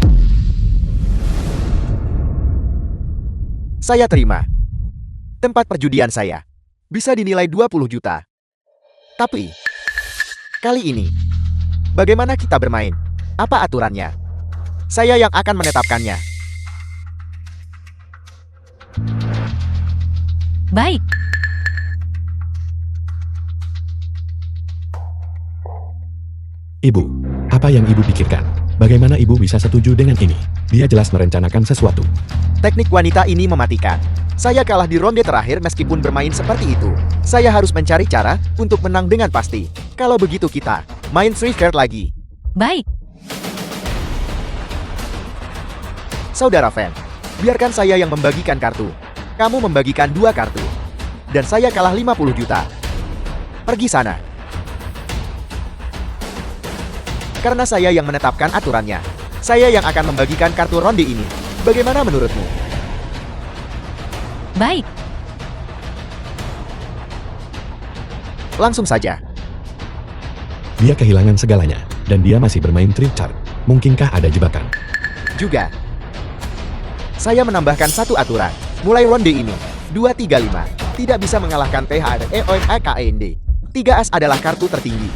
Saya terima. Tempat perjudian saya bisa dinilai 20 juta. Tapi, kali ini, bagaimana kita bermain? Apa aturannya? Saya yang akan menetapkannya. Baik. Ibu, apa yang ibu pikirkan? Bagaimana ibu bisa setuju dengan ini? Dia jelas merencanakan sesuatu. Teknik wanita ini mematikan. Saya kalah di ronde terakhir meskipun bermain seperti itu. Saya harus mencari cara untuk menang dengan pasti. Kalau begitu kita main 3 card lagi. Baik. Saudara fan, biarkan saya yang membagikan kartu. Kamu membagikan 2 kartu. Dan saya kalah 50 juta. Pergi sana. Karena saya yang menetapkan aturannya. Saya yang akan membagikan kartu ronde ini. Bagaimana menurutmu? Baik. Langsung saja. Dia kehilangan segalanya, dan dia masih bermain trick chart. Mungkinkah ada jebakan? Juga, saya menambahkan satu aturan. Mulai ronde ini, 235 tidak bisa mengalahkan THREOMAKND. 3 as adalah kartu tertinggi.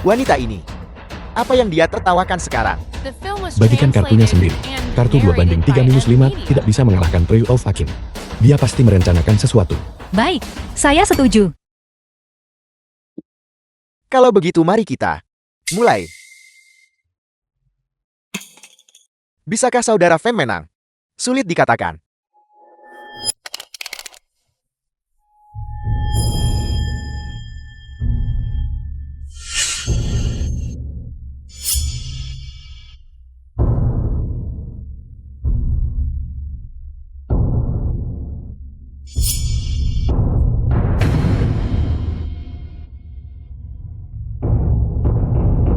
Wanita ini, apa yang dia tertawakan sekarang? The film was Bagikan kartunya translated sendiri. and Kartu 2 banding narrated 3 by -5 M. tidak bisa mengalahkan Trio of Akin. Dia pasti merencanakan sesuatu. Baik, saya setuju. Kalau begitu mari kita mulai. Bisakah saudara Fem menang? Sulit dikatakan.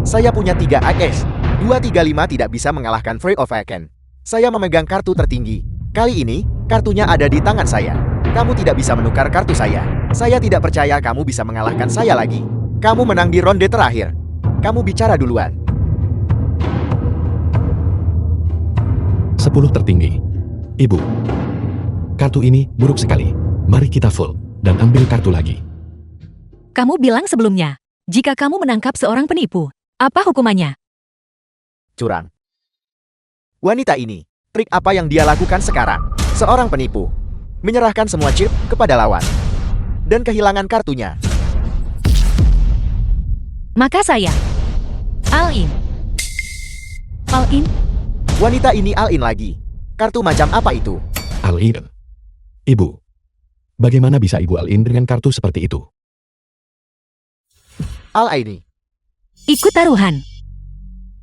Saya punya 3 AS. 235 tidak bisa mengalahkan Free of Aken. Saya memegang kartu tertinggi. Kali ini, kartunya ada di tangan saya. Kamu tidak bisa menukar kartu saya. Saya tidak percaya kamu bisa mengalahkan saya lagi. Kamu menang di ronde terakhir. Kamu bicara duluan. 10 tertinggi. Ibu, kartu ini buruk sekali. Mari kita full, dan ambil kartu lagi. Kamu bilang sebelumnya, jika kamu menangkap seorang penipu, apa hukumannya? Curang. Wanita ini, trik apa yang dia lakukan sekarang? Seorang penipu. Menyerahkan semua chip kepada lawan. Dan kehilangan kartunya. Maka saya all in. All in? Wanita ini all in lagi. Kartu macam apa itu? All-in. Ibu, bagaimana bisa ibu all-in dengan kartu seperti itu? All ini. Ikut taruhan.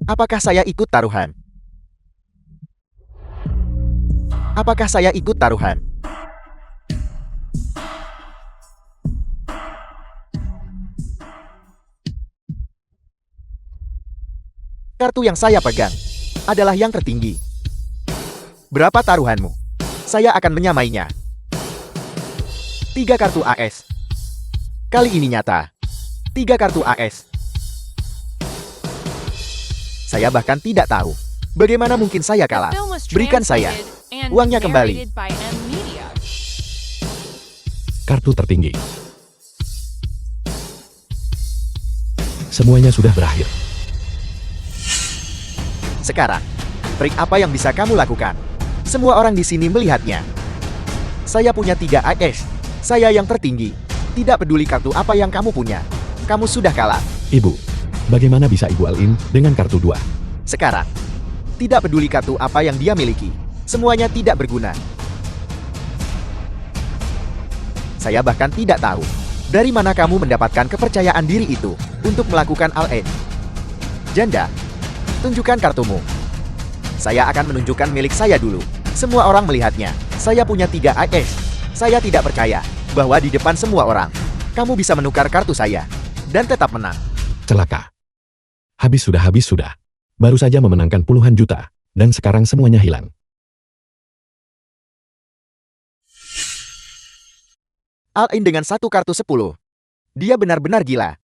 Apakah saya ikut taruhan? Apakah saya ikut taruhan? Kartu yang saya pegang adalah yang tertinggi. Berapa taruhanmu? Saya akan menyamainya. 3 kartu AS. Kali ini nyata. 3 kartu AS. Saya bahkan tidak tahu bagaimana mungkin saya kalah. The film was Berikan saya translated and uangnya kembali. narrated by M Media. Kartu tertinggi. Semuanya sudah berakhir. Sekarang, trik apa yang bisa kamu lakukan? Semua orang di sini melihatnya. Saya punya 3 AS. Saya yang tertinggi. Tidak peduli kartu apa yang kamu punya. Kamu sudah kalah. Ibu, bagaimana bisa Ibu all-in dengan kartu 2? Sekarang, tidak peduli kartu apa yang dia miliki. Semuanya tidak berguna. Saya bahkan tidak tahu dari mana kamu mendapatkan kepercayaan diri itu untuk melakukan all-in. Janda, tunjukkan kartumu. Saya akan menunjukkan milik saya dulu. Semua orang melihatnya. Saya punya 3 AS. Saya tidak percaya bahwa di depan semua orang, kamu bisa menukar kartu saya dan tetap menang. Celaka. Habis sudah. Baru saja memenangkan puluhan juta, dan sekarang semuanya hilang. All-in dengan 1 kartu 10. Dia benar-benar gila.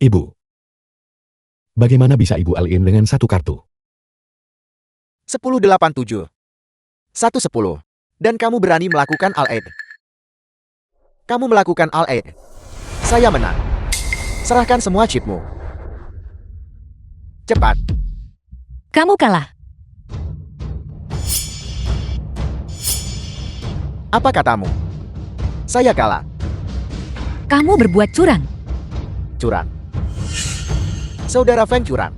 Ibu, bagaimana bisa Ibu all-in dengan 1 kartu? 10-87. 1-10. Dan kamu berani melakukan all-in. Kamu melakukan all-in. Saya menang. Serahkan semua chipmu. Cepat. Kamu kalah. Apa katamu? Saya kalah. Kamu berbuat curang. Curang. Saudara Feng curang.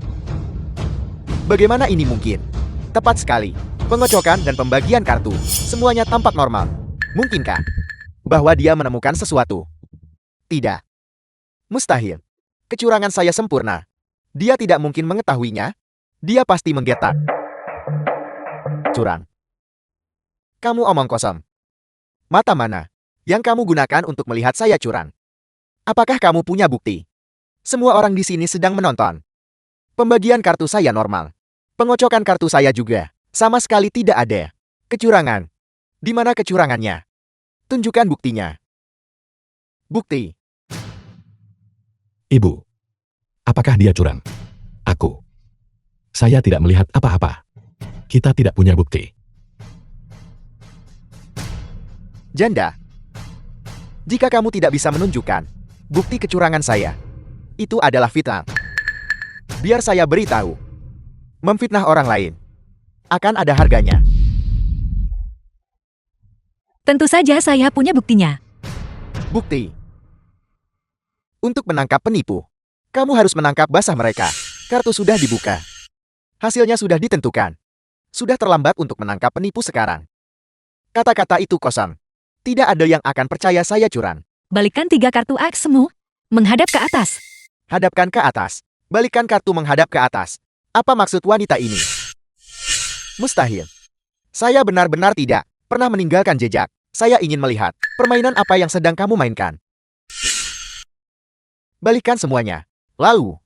Bagaimana ini mungkin? Tepat sekali. Pengocokan dan pembagian kartu. Semuanya tampak normal. Mungkinkah bahwa dia menemukan sesuatu? Tidak. Mustahil. Kecurangan saya sempurna. Dia tidak mungkin mengetahuinya. Dia pasti menggetak. Curang. Kamu omong kosong. Mata mana yang kamu gunakan untuk melihat saya curang? Apakah kamu punya bukti? Semua orang di sini sedang menonton. Pembagian kartu saya normal. Pengocokan kartu saya juga. Sama sekali tidak ada. Kecurangan. Di mana kecurangannya? Tunjukkan buktinya. Bukti. Ibu, apakah dia curang? Aku. Saya tidak melihat apa-apa. Kita tidak punya bukti. Janda. Jika kamu tidak bisa menunjukkan bukti kecurangan saya, itu adalah fitnah. Biar saya beritahu. Memfitnah orang lain akan ada harganya. Tentu saja saya punya buktinya. Bukti. Untuk menangkap penipu, kamu harus menangkap basah mereka. Kartu sudah dibuka. Hasilnya sudah ditentukan. Sudah terlambat untuk menangkap penipu sekarang. Kata-kata itu kosong. Tidak ada yang akan percaya saya curang. Balikkan 3 kartu AS-mu. Menghadap ke atas. Hadapkan ke atas. Balikan kartu menghadap ke atas. Apa maksud wanita ini? Mustahil. Saya benar-benar tidak pernah meninggalkan jejak. Saya ingin melihat permainan apa yang sedang kamu mainkan. Balikan semuanya. Lalu,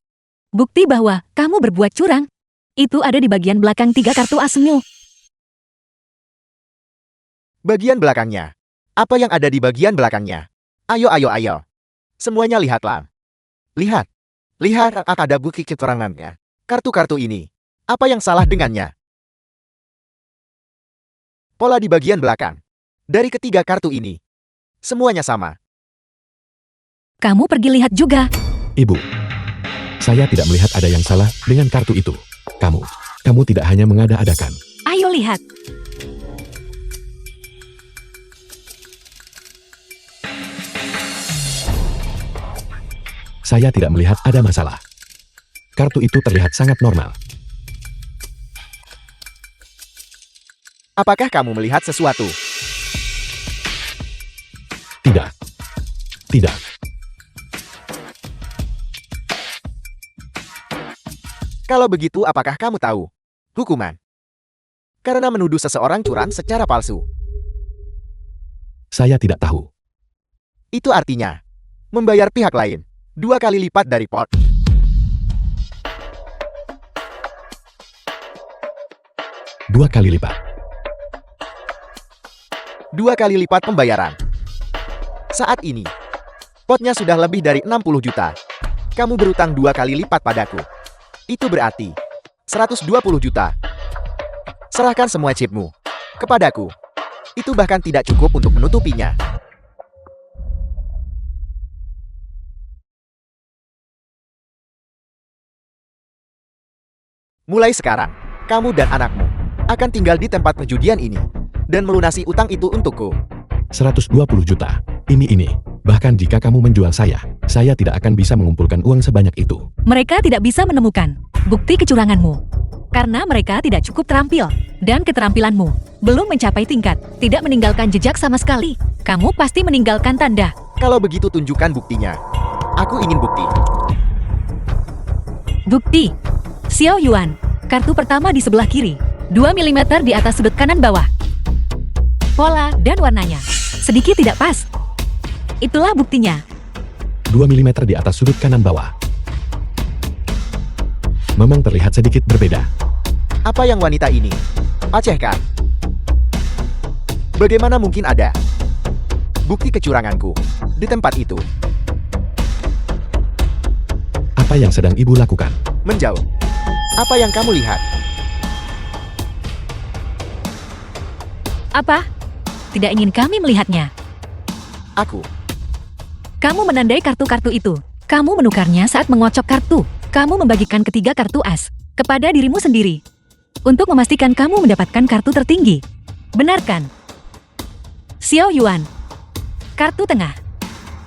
Bukti bahwa kamu berbuat curang. Itu ada di bagian belakang 3 kartu AS-mu. bagian belakangnya. Apa yang ada di bagian belakangnya? Ayo. Semuanya lihatlah. Lihat. Lihat, ada bukti keterangannya. Kartu-kartu ini. Apa yang salah dengannya? Pola di bagian belakang. Dari ketiga kartu ini. Semuanya sama. Kamu pergi lihat juga. Ibu, saya tidak melihat ada yang salah dengan kartu itu. Kamu tidak hanya mengada-adakan. Ayo lihat. Saya tidak melihat ada masalah. Kartu itu terlihat sangat normal. Apakah kamu melihat sesuatu? Tidak. Kalau begitu, apakah kamu tahu hukuman karena menuduh seseorang curang secara palsu? Saya tidak tahu. Itu artinya membayar pihak lain 2 kali lipat dari pot. 2 kali lipat. 2 kali lipat pembayaran. Saat ini, potnya sudah lebih dari 60 juta. Kamu berutang 2 kali lipat padaku. Itu berarti 120 juta. Serahkan semua chipmu kepadaku. Itu bahkan tidak cukup untuk menutupinya. Mulai sekarang, kamu dan anakmu akan tinggal di tempat perjudian ini dan melunasi utang itu untukku. 120 juta. Ini. Bahkan jika kamu menjual saya tidak akan bisa mengumpulkan uang sebanyak itu. Mereka tidak bisa menemukan bukti kecuranganmu. Karena mereka tidak cukup terampil. Dan keterampilanmu belum mencapai tingkat tidak meninggalkan jejak sama sekali. Kamu pasti meninggalkan tanda. Kalau begitu tunjukkan buktinya. Aku ingin bukti. Bukti. Xiao Yuan. Kartu pertama di sebelah kiri. 2 mm di atas sudut kanan bawah. Pola dan warnanya sedikit tidak pas. Itulah buktinya. 2 mm di atas sudut kanan bawah. Memang terlihat sedikit berbeda. Apa yang wanita ini acehkan? Bagaimana mungkin ada bukti kecuranganku di tempat itu? Apa yang sedang ibu lakukan? Menjauh. Apa yang kamu lihat? Apa? Tidak ingin kami melihatnya. Aku. Kamu menandai kartu-kartu itu. Kamu menukarnya saat mengocok kartu. Kamu membagikan ketiga kartu as kepada dirimu sendiri. Untuk memastikan kamu mendapatkan kartu tertinggi. Benarkan? Xiao Yuan. Kartu tengah.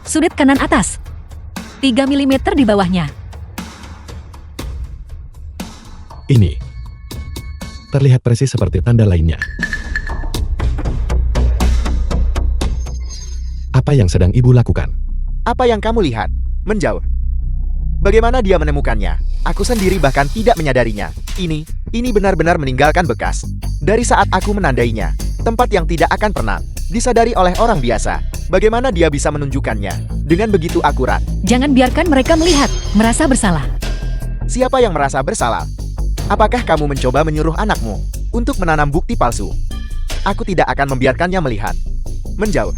Sudut kanan atas. 3 mm di bawahnya. Ini. Terlihat persis seperti tanda lainnya. Apa yang sedang ibu lakukan? Apa yang kamu lihat? Menjauh. Bagaimana dia menemukannya? Aku sendiri bahkan tidak menyadarinya. Ini benar-benar meninggalkan bekas. Dari saat aku menandainya, tempat yang tidak akan pernah disadari oleh orang biasa. Bagaimana dia bisa menunjukkannya dengan begitu akurat? Jangan biarkan mereka melihat, merasa bersalah. Siapa yang merasa bersalah? Apakah kamu mencoba menyuruh anakmu untuk menanam bukti palsu? Aku tidak akan membiarkannya melihat. Menjauh.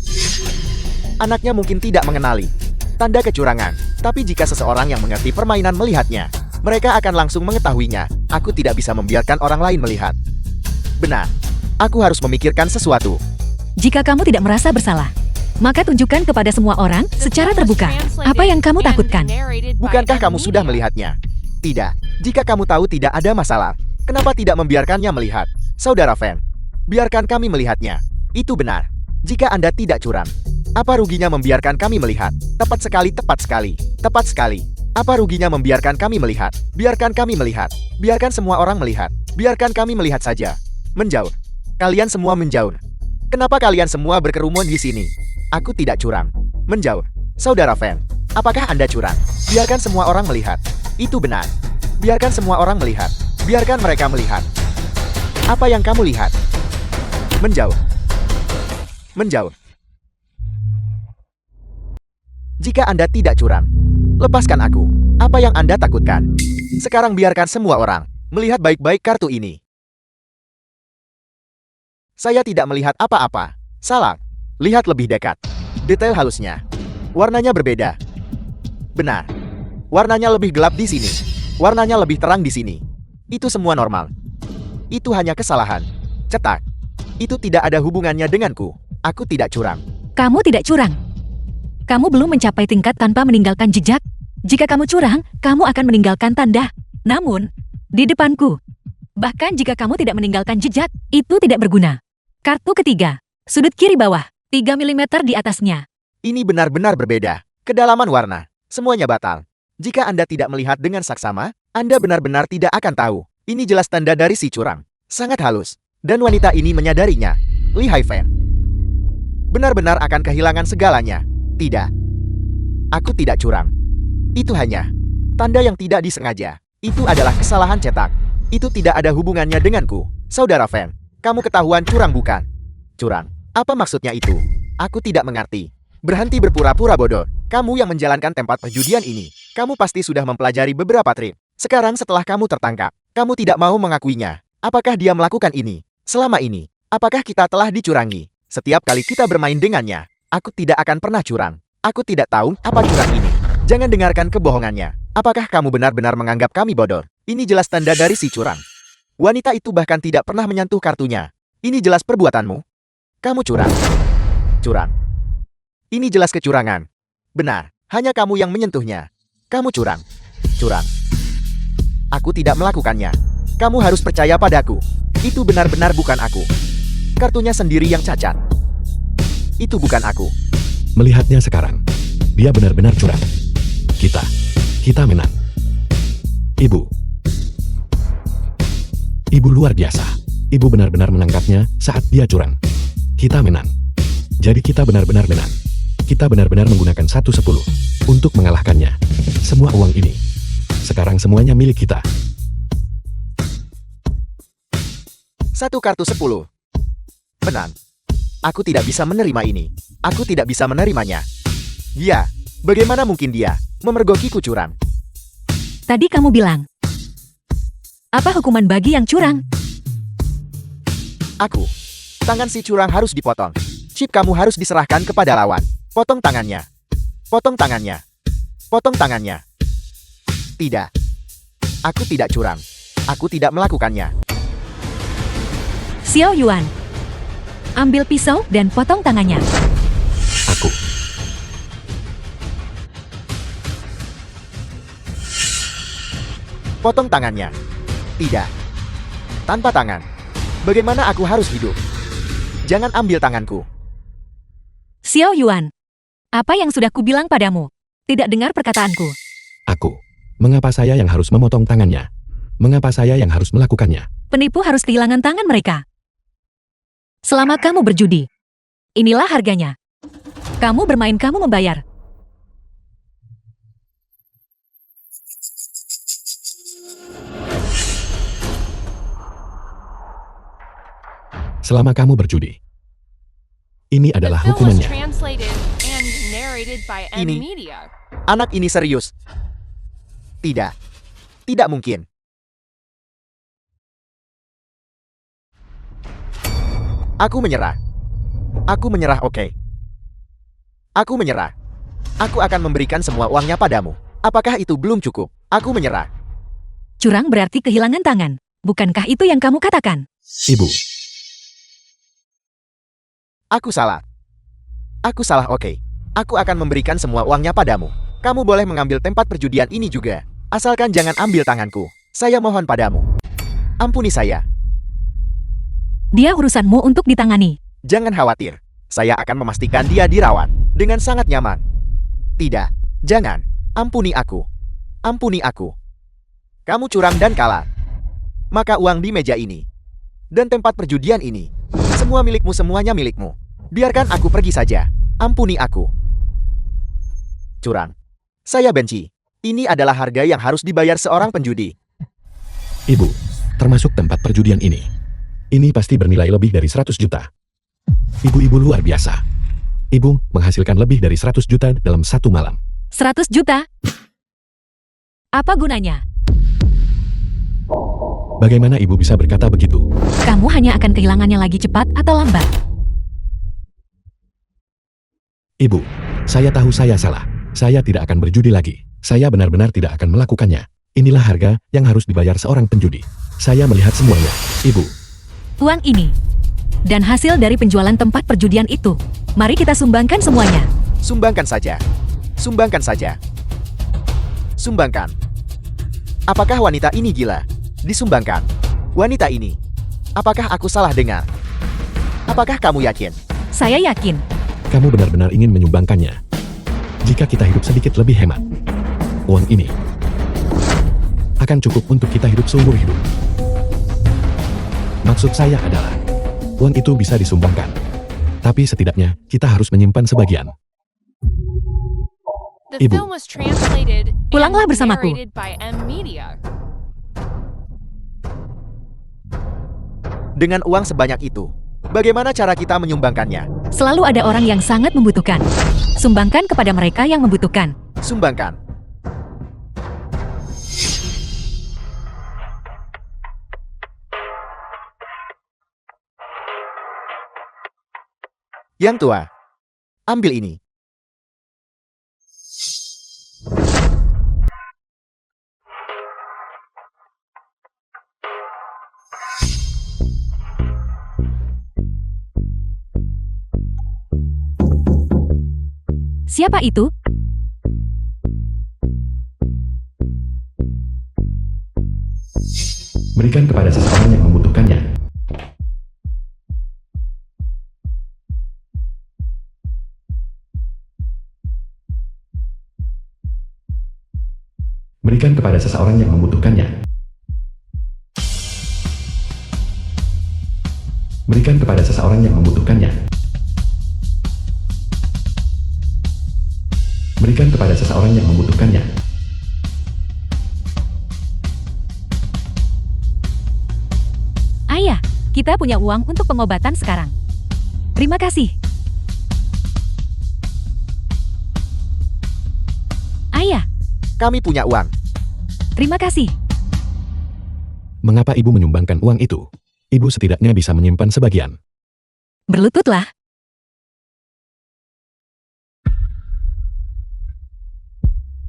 Anaknya mungkin tidak mengenali tanda kecurangan, tapi jika seseorang yang mengerti permainan melihatnya, mereka akan langsung mengetahuinya. Aku tidak bisa membiarkan orang lain melihat. Benar, aku harus memikirkan sesuatu. Jika kamu tidak merasa bersalah, maka tunjukkan kepada semua orang secara terbuka apa yang kamu takutkan. Bukankah kamu sudah melihatnya? Tidak. Jika kamu tahu tidak ada masalah, kenapa tidak membiarkannya melihat? Saudara Fan, biarkan kami melihatnya. Itu benar. Jika Anda tidak curang, apa ruginya membiarkan kami melihat? Tepat sekali, tepat sekali, tepat sekali. Apa ruginya membiarkan kami melihat? Biarkan kami melihat. Biarkan semua orang melihat. Biarkan kami melihat saja. Menjauh. Kalian semua menjauh. Kenapa kalian semua berkerumun di sini? Aku tidak curang. Menjauh. Saudara Fan, apakah Anda curang? Biarkan semua orang melihat. Itu benar. Biarkan semua orang melihat. Biarkan mereka melihat. Apa yang kamu lihat? Menjauh. Menjauh. Jika Anda tidak curang, lepaskan aku. Apa yang Anda takutkan? Sekarang biarkan semua orang melihat baik-baik kartu ini. Saya tidak melihat apa-apa. Salah. Lihat lebih dekat. Detail halusnya. Warnanya berbeda. Benar. Warnanya lebih gelap di sini. Warnanya lebih terang di sini. Itu semua normal. Itu hanya kesalahan. Cetak. Itu tidak ada hubungannya denganku. Aku tidak curang. Kamu tidak curang. Kamu belum mencapai tingkat tanpa meninggalkan jejak. Jika kamu curang, kamu akan meninggalkan tanda. Namun, di depanku. Bahkan jika kamu tidak meninggalkan jejak, itu tidak berguna. Kartu ketiga. Sudut kiri bawah. 3 mm di atasnya. Ini benar-benar berbeda. Kedalaman warna. Semuanya batal. Jika Anda tidak melihat dengan saksama, Anda benar-benar tidak akan tahu. Ini jelas tanda dari si curang. Sangat halus. Dan wanita ini menyadarinya. Li Haifeng benar-benar akan kehilangan segalanya. Tidak. Aku tidak curang. Itu hanya tanda yang tidak disengaja. Itu adalah kesalahan cetak. Itu tidak ada hubungannya denganku. Saudara Fan, kamu ketahuan curang bukan? Curang? Apa maksudnya itu? Aku tidak mengerti. Berhenti berpura-pura bodoh. Kamu yang menjalankan tempat perjudian ini. Kamu pasti sudah mempelajari beberapa trik. Sekarang setelah kamu tertangkap, kamu tidak mau mengakuinya. Apakah dia melakukan ini? Selama ini, apakah kita telah dicurangi? Setiap kali kita bermain dengannya, aku tidak akan pernah curang. Aku tidak tahu apa curang ini. Jangan dengarkan kebohongannya. Apakah kamu benar-benar menganggap kami bodoh? Ini jelas tanda dari si curang. Wanita itu bahkan tidak pernah menyentuh kartunya. Ini jelas perbuatanmu. Kamu curang. Curang. Ini jelas kecurangan. Benar, hanya kamu yang menyentuhnya. Kamu curang. Curang. Aku tidak melakukannya. Kamu harus percaya padaku. Itu benar-benar bukan aku. Kartunya sendiri yang cacat. Itu bukan aku. Melihatnya sekarang, dia benar-benar curang. Kita menang. Ibu luar biasa. Ibu benar-benar menangkapnya saat dia curang. Kita menang. Jadi kita benar-benar menang. Kita benar-benar menggunakan 1/10 untuk mengalahkannya. Semua uang ini, sekarang semuanya milik kita. 1 kartu 10. Menang. Aku tidak bisa menerima ini. Aku tidak bisa menerimanya. Dia, bagaimana mungkin dia memergokiku curang? Tadi kamu bilang, apa hukuman bagi yang curang? Aku. Tangan si curang harus dipotong. Chip kamu harus diserahkan kepada lawan. Potong tangannya. Potong tangannya. Potong tangannya. Tidak. Aku tidak curang. Aku tidak melakukannya. Xiao Yuan, ambil pisau dan potong tangannya. Aku. Potong tangannya. Tidak. Tanpa tangan. Bagaimana aku harus hidup? Jangan ambil tanganku. Xiao Yuan, apa yang sudah kubilang padamu? Tidak dengar perkataanku. Aku. Mengapa saya yang harus memotong tangannya? Mengapa saya yang harus melakukannya? Penipu harus kehilangan tangan mereka. Selama kamu berjudi, inilah harganya. Kamu bermain, kamu membayar. Selama kamu berjudi. Ini The adalah film was hukumannya. translated and narrated by M Ini. Media. Anak ini serius. Tidak. Tidak mungkin. Aku menyerah. Aku menyerah, oke. Aku menyerah. Aku akan memberikan semua uangnya padamu. Apakah itu belum cukup? Aku menyerah. Curang berarti kehilangan tangan. Bukankah itu yang kamu katakan? Ibu. Aku salah. Aku salah, oke. Aku akan memberikan semua uangnya padamu. Kamu boleh mengambil tempat perjudian ini juga. Asalkan jangan ambil tanganku. Saya mohon padamu. Ampuni saya. Dia urusanmu untuk ditangani. Jangan khawatir. Saya akan memastikan dia dirawat dengan sangat nyaman. Tidak. Jangan. Ampuni aku. Ampuni aku. Kamu curang dan kalah. Maka uang di meja ini dan tempat perjudian ini, semua milikmu, semuanya milikmu. Biarkan aku pergi saja. Ampuni aku. Curang. Saya benci. Ini adalah harga yang harus dibayar seorang penjudi. Ibu. Termasuk tempat perjudian ini. Ini pasti bernilai lebih dari 100 juta. Ibu-ibu luar biasa. Ibu menghasilkan lebih dari 100 juta dalam satu malam. 100 juta? Apa gunanya? Bagaimana ibu bisa berkata begitu? Kamu hanya akan kehilangannya lagi cepat atau lambat. Ibu, saya tahu saya salah. Saya tidak akan berjudi lagi. Saya benar-benar tidak akan melakukannya. Inilah harga yang harus dibayar seorang penjudi. Saya melihat semuanya. Ibu. Uang ini dan hasil dari penjualan tempat perjudian itu. Mari kita sumbangkan semuanya. Sumbangkan saja. Sumbangkan saja. Sumbangkan. Apakah wanita ini gila? Disumbangkan. Wanita ini. Apakah aku salah dengar? Apakah kamu yakin? Saya yakin. Kamu benar-benar ingin menyumbangkannya. Jika kita hidup sedikit lebih hemat, uang ini akan cukup untuk kita hidup seumur hidup. Maksud saya adalah, uang itu bisa disumbangkan. Tapi setidaknya, kita harus menyimpan sebagian. The Ibu. film was translated Pulanglah and bersamaku. narrated by M Media. Dengan uang sebanyak itu, bagaimana cara kita menyumbangkannya? Selalu ada orang yang sangat membutuhkan. Sumbangkan kepada mereka yang membutuhkan. Sumbangkan. Yang tua, ambil ini. Siapa itu? Berikan kepada seseorang yang membutuhkannya. Berikan kepada seseorang yang membutuhkannya. Berikan kepada seseorang yang membutuhkannya. Berikan kepada seseorang yang membutuhkannya. Ayah, kita punya uang untuk pengobatan sekarang. Terima kasih. Ayah, Kami punya uang. terima kasih. Mengapa ibu menyumbangkan uang itu? Ibu setidaknya bisa menyimpan sebagian. Berlututlah.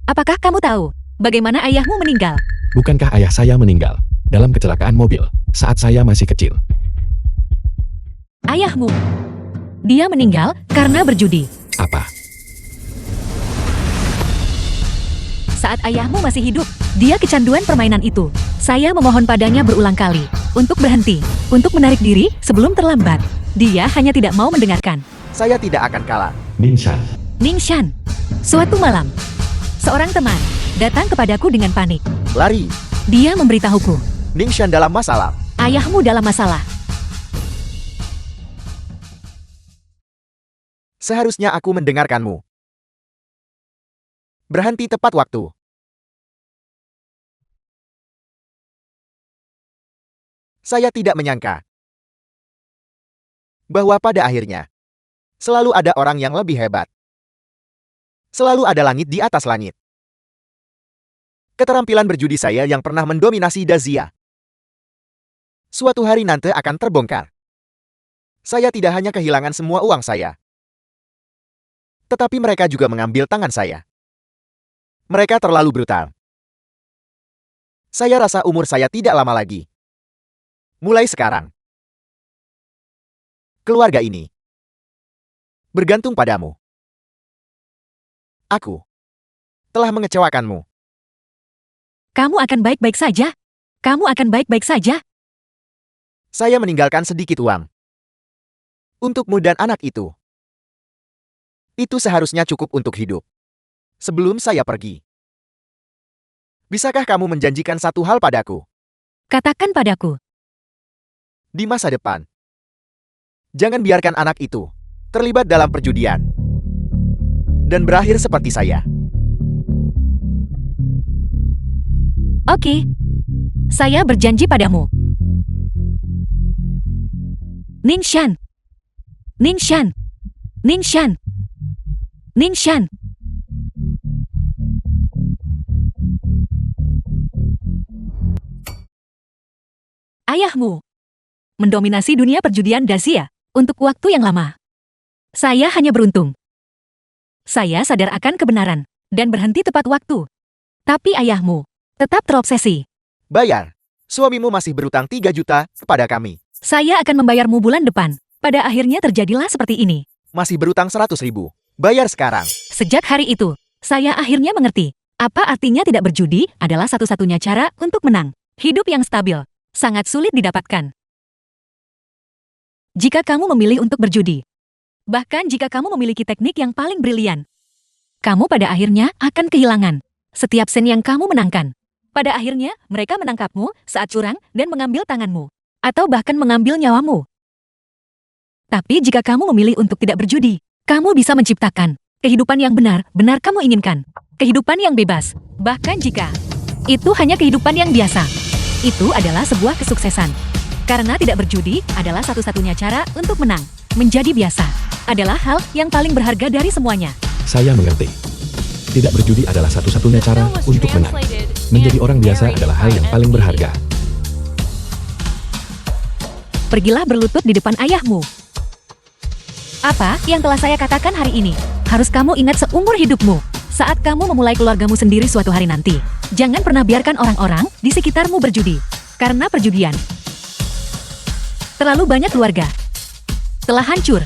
Apakah kamu tahu bagaimana ayahmu meninggal? Bukankah ayah saya meninggal dalam kecelakaan mobil saat saya masih kecil? Ayahmu. Dia meninggal karena berjudi. Apa? Saat ayahmu masih hidup, dia kecanduan permainan itu. Saya memohon padanya berulang kali untuk berhenti, untuk menarik diri sebelum terlambat. Dia hanya tidak mau mendengarkan. Saya tidak akan kalah. Ningshan. Ningshan. Suatu malam, seorang teman datang kepadaku dengan panik. Lari. Dia memberitahuku, Ningshan dalam masalah. ayahmu dalam masalah. Seharusnya aku mendengarkanmu. Berhenti tepat waktu. Saya tidak menyangka bahwa pada akhirnya selalu ada orang yang lebih hebat. Selalu ada langit di atas langit. Keterampilan berjudi saya yang pernah mendominasi Dazia. Suatu hari nanti akan terbongkar. Saya tidak hanya kehilangan semua uang saya, tetapi mereka juga mengambil tangan saya. Mereka terlalu brutal. Saya rasa umur saya tidak lama lagi. Mulai sekarang, keluarga ini bergantung padamu. Aku telah mengecewakanmu. Kamu akan baik-baik saja. Kamu akan baik-baik saja. Saya meninggalkan sedikit uang untukmu dan anak itu. Itu seharusnya cukup untuk hidup. Sebelum saya pergi, bisakah kamu menjanjikan satu hal padaku? Katakan padaku. Di masa depan, jangan biarkan anak itu terlibat dalam perjudian dan berakhir seperti saya. Oke. Saya berjanji padamu. Ningshan. Ningshan. Ningshan. Ningshan. Ayahmu mendominasi dunia perjudian Dazia untuk waktu yang lama. Saya hanya beruntung. Saya sadar akan kebenaran dan berhenti tepat waktu. Tapi ayahmu tetap terobsesi. Bayar. Suamimu masih berutang 3 juta kepada kami. Saya akan membayarmu bulan depan. Pada akhirnya terjadilah seperti ini. Masih berutang 100.000. Bayar sekarang. Sejak hari itu, saya akhirnya mengerti. Apa artinya tidak berjudi adalah satu-satunya cara untuk menang. Hidup yang stabil sangat sulit didapatkan jika kamu memilih untuk berjudi. Bahkan jika kamu memiliki teknik yang paling brilian, kamu pada akhirnya akan kehilangan setiap sen yang kamu menangkan. Pada akhirnya, mereka menangkapmu saat curang dan mengambil tanganmu, atau bahkan mengambil nyawamu. Tapi jika kamu memilih untuk tidak berjudi, kamu bisa menciptakan kehidupan yang benar-benar kamu inginkan. Kehidupan yang bebas, bahkan jika itu hanya kehidupan yang biasa. Itu adalah sebuah kesuksesan. Karena tidak berjudi adalah satu-satunya cara untuk menang. Menjadi biasa adalah hal yang paling berharga dari semuanya. Saya mengerti. Tidak berjudi adalah satu-satunya cara untuk menang. Menjadi orang biasa adalah hal yang paling berharga. Pergilah berlutut di depan ayahmu. Apa yang telah saya katakan hari ini, harus kamu ingat seumur hidupmu. Saat kamu memulai keluargamu sendiri suatu hari nanti, jangan pernah biarkan orang-orang di sekitarmu berjudi. Karena perjudian, terlalu banyak keluarga telah hancur.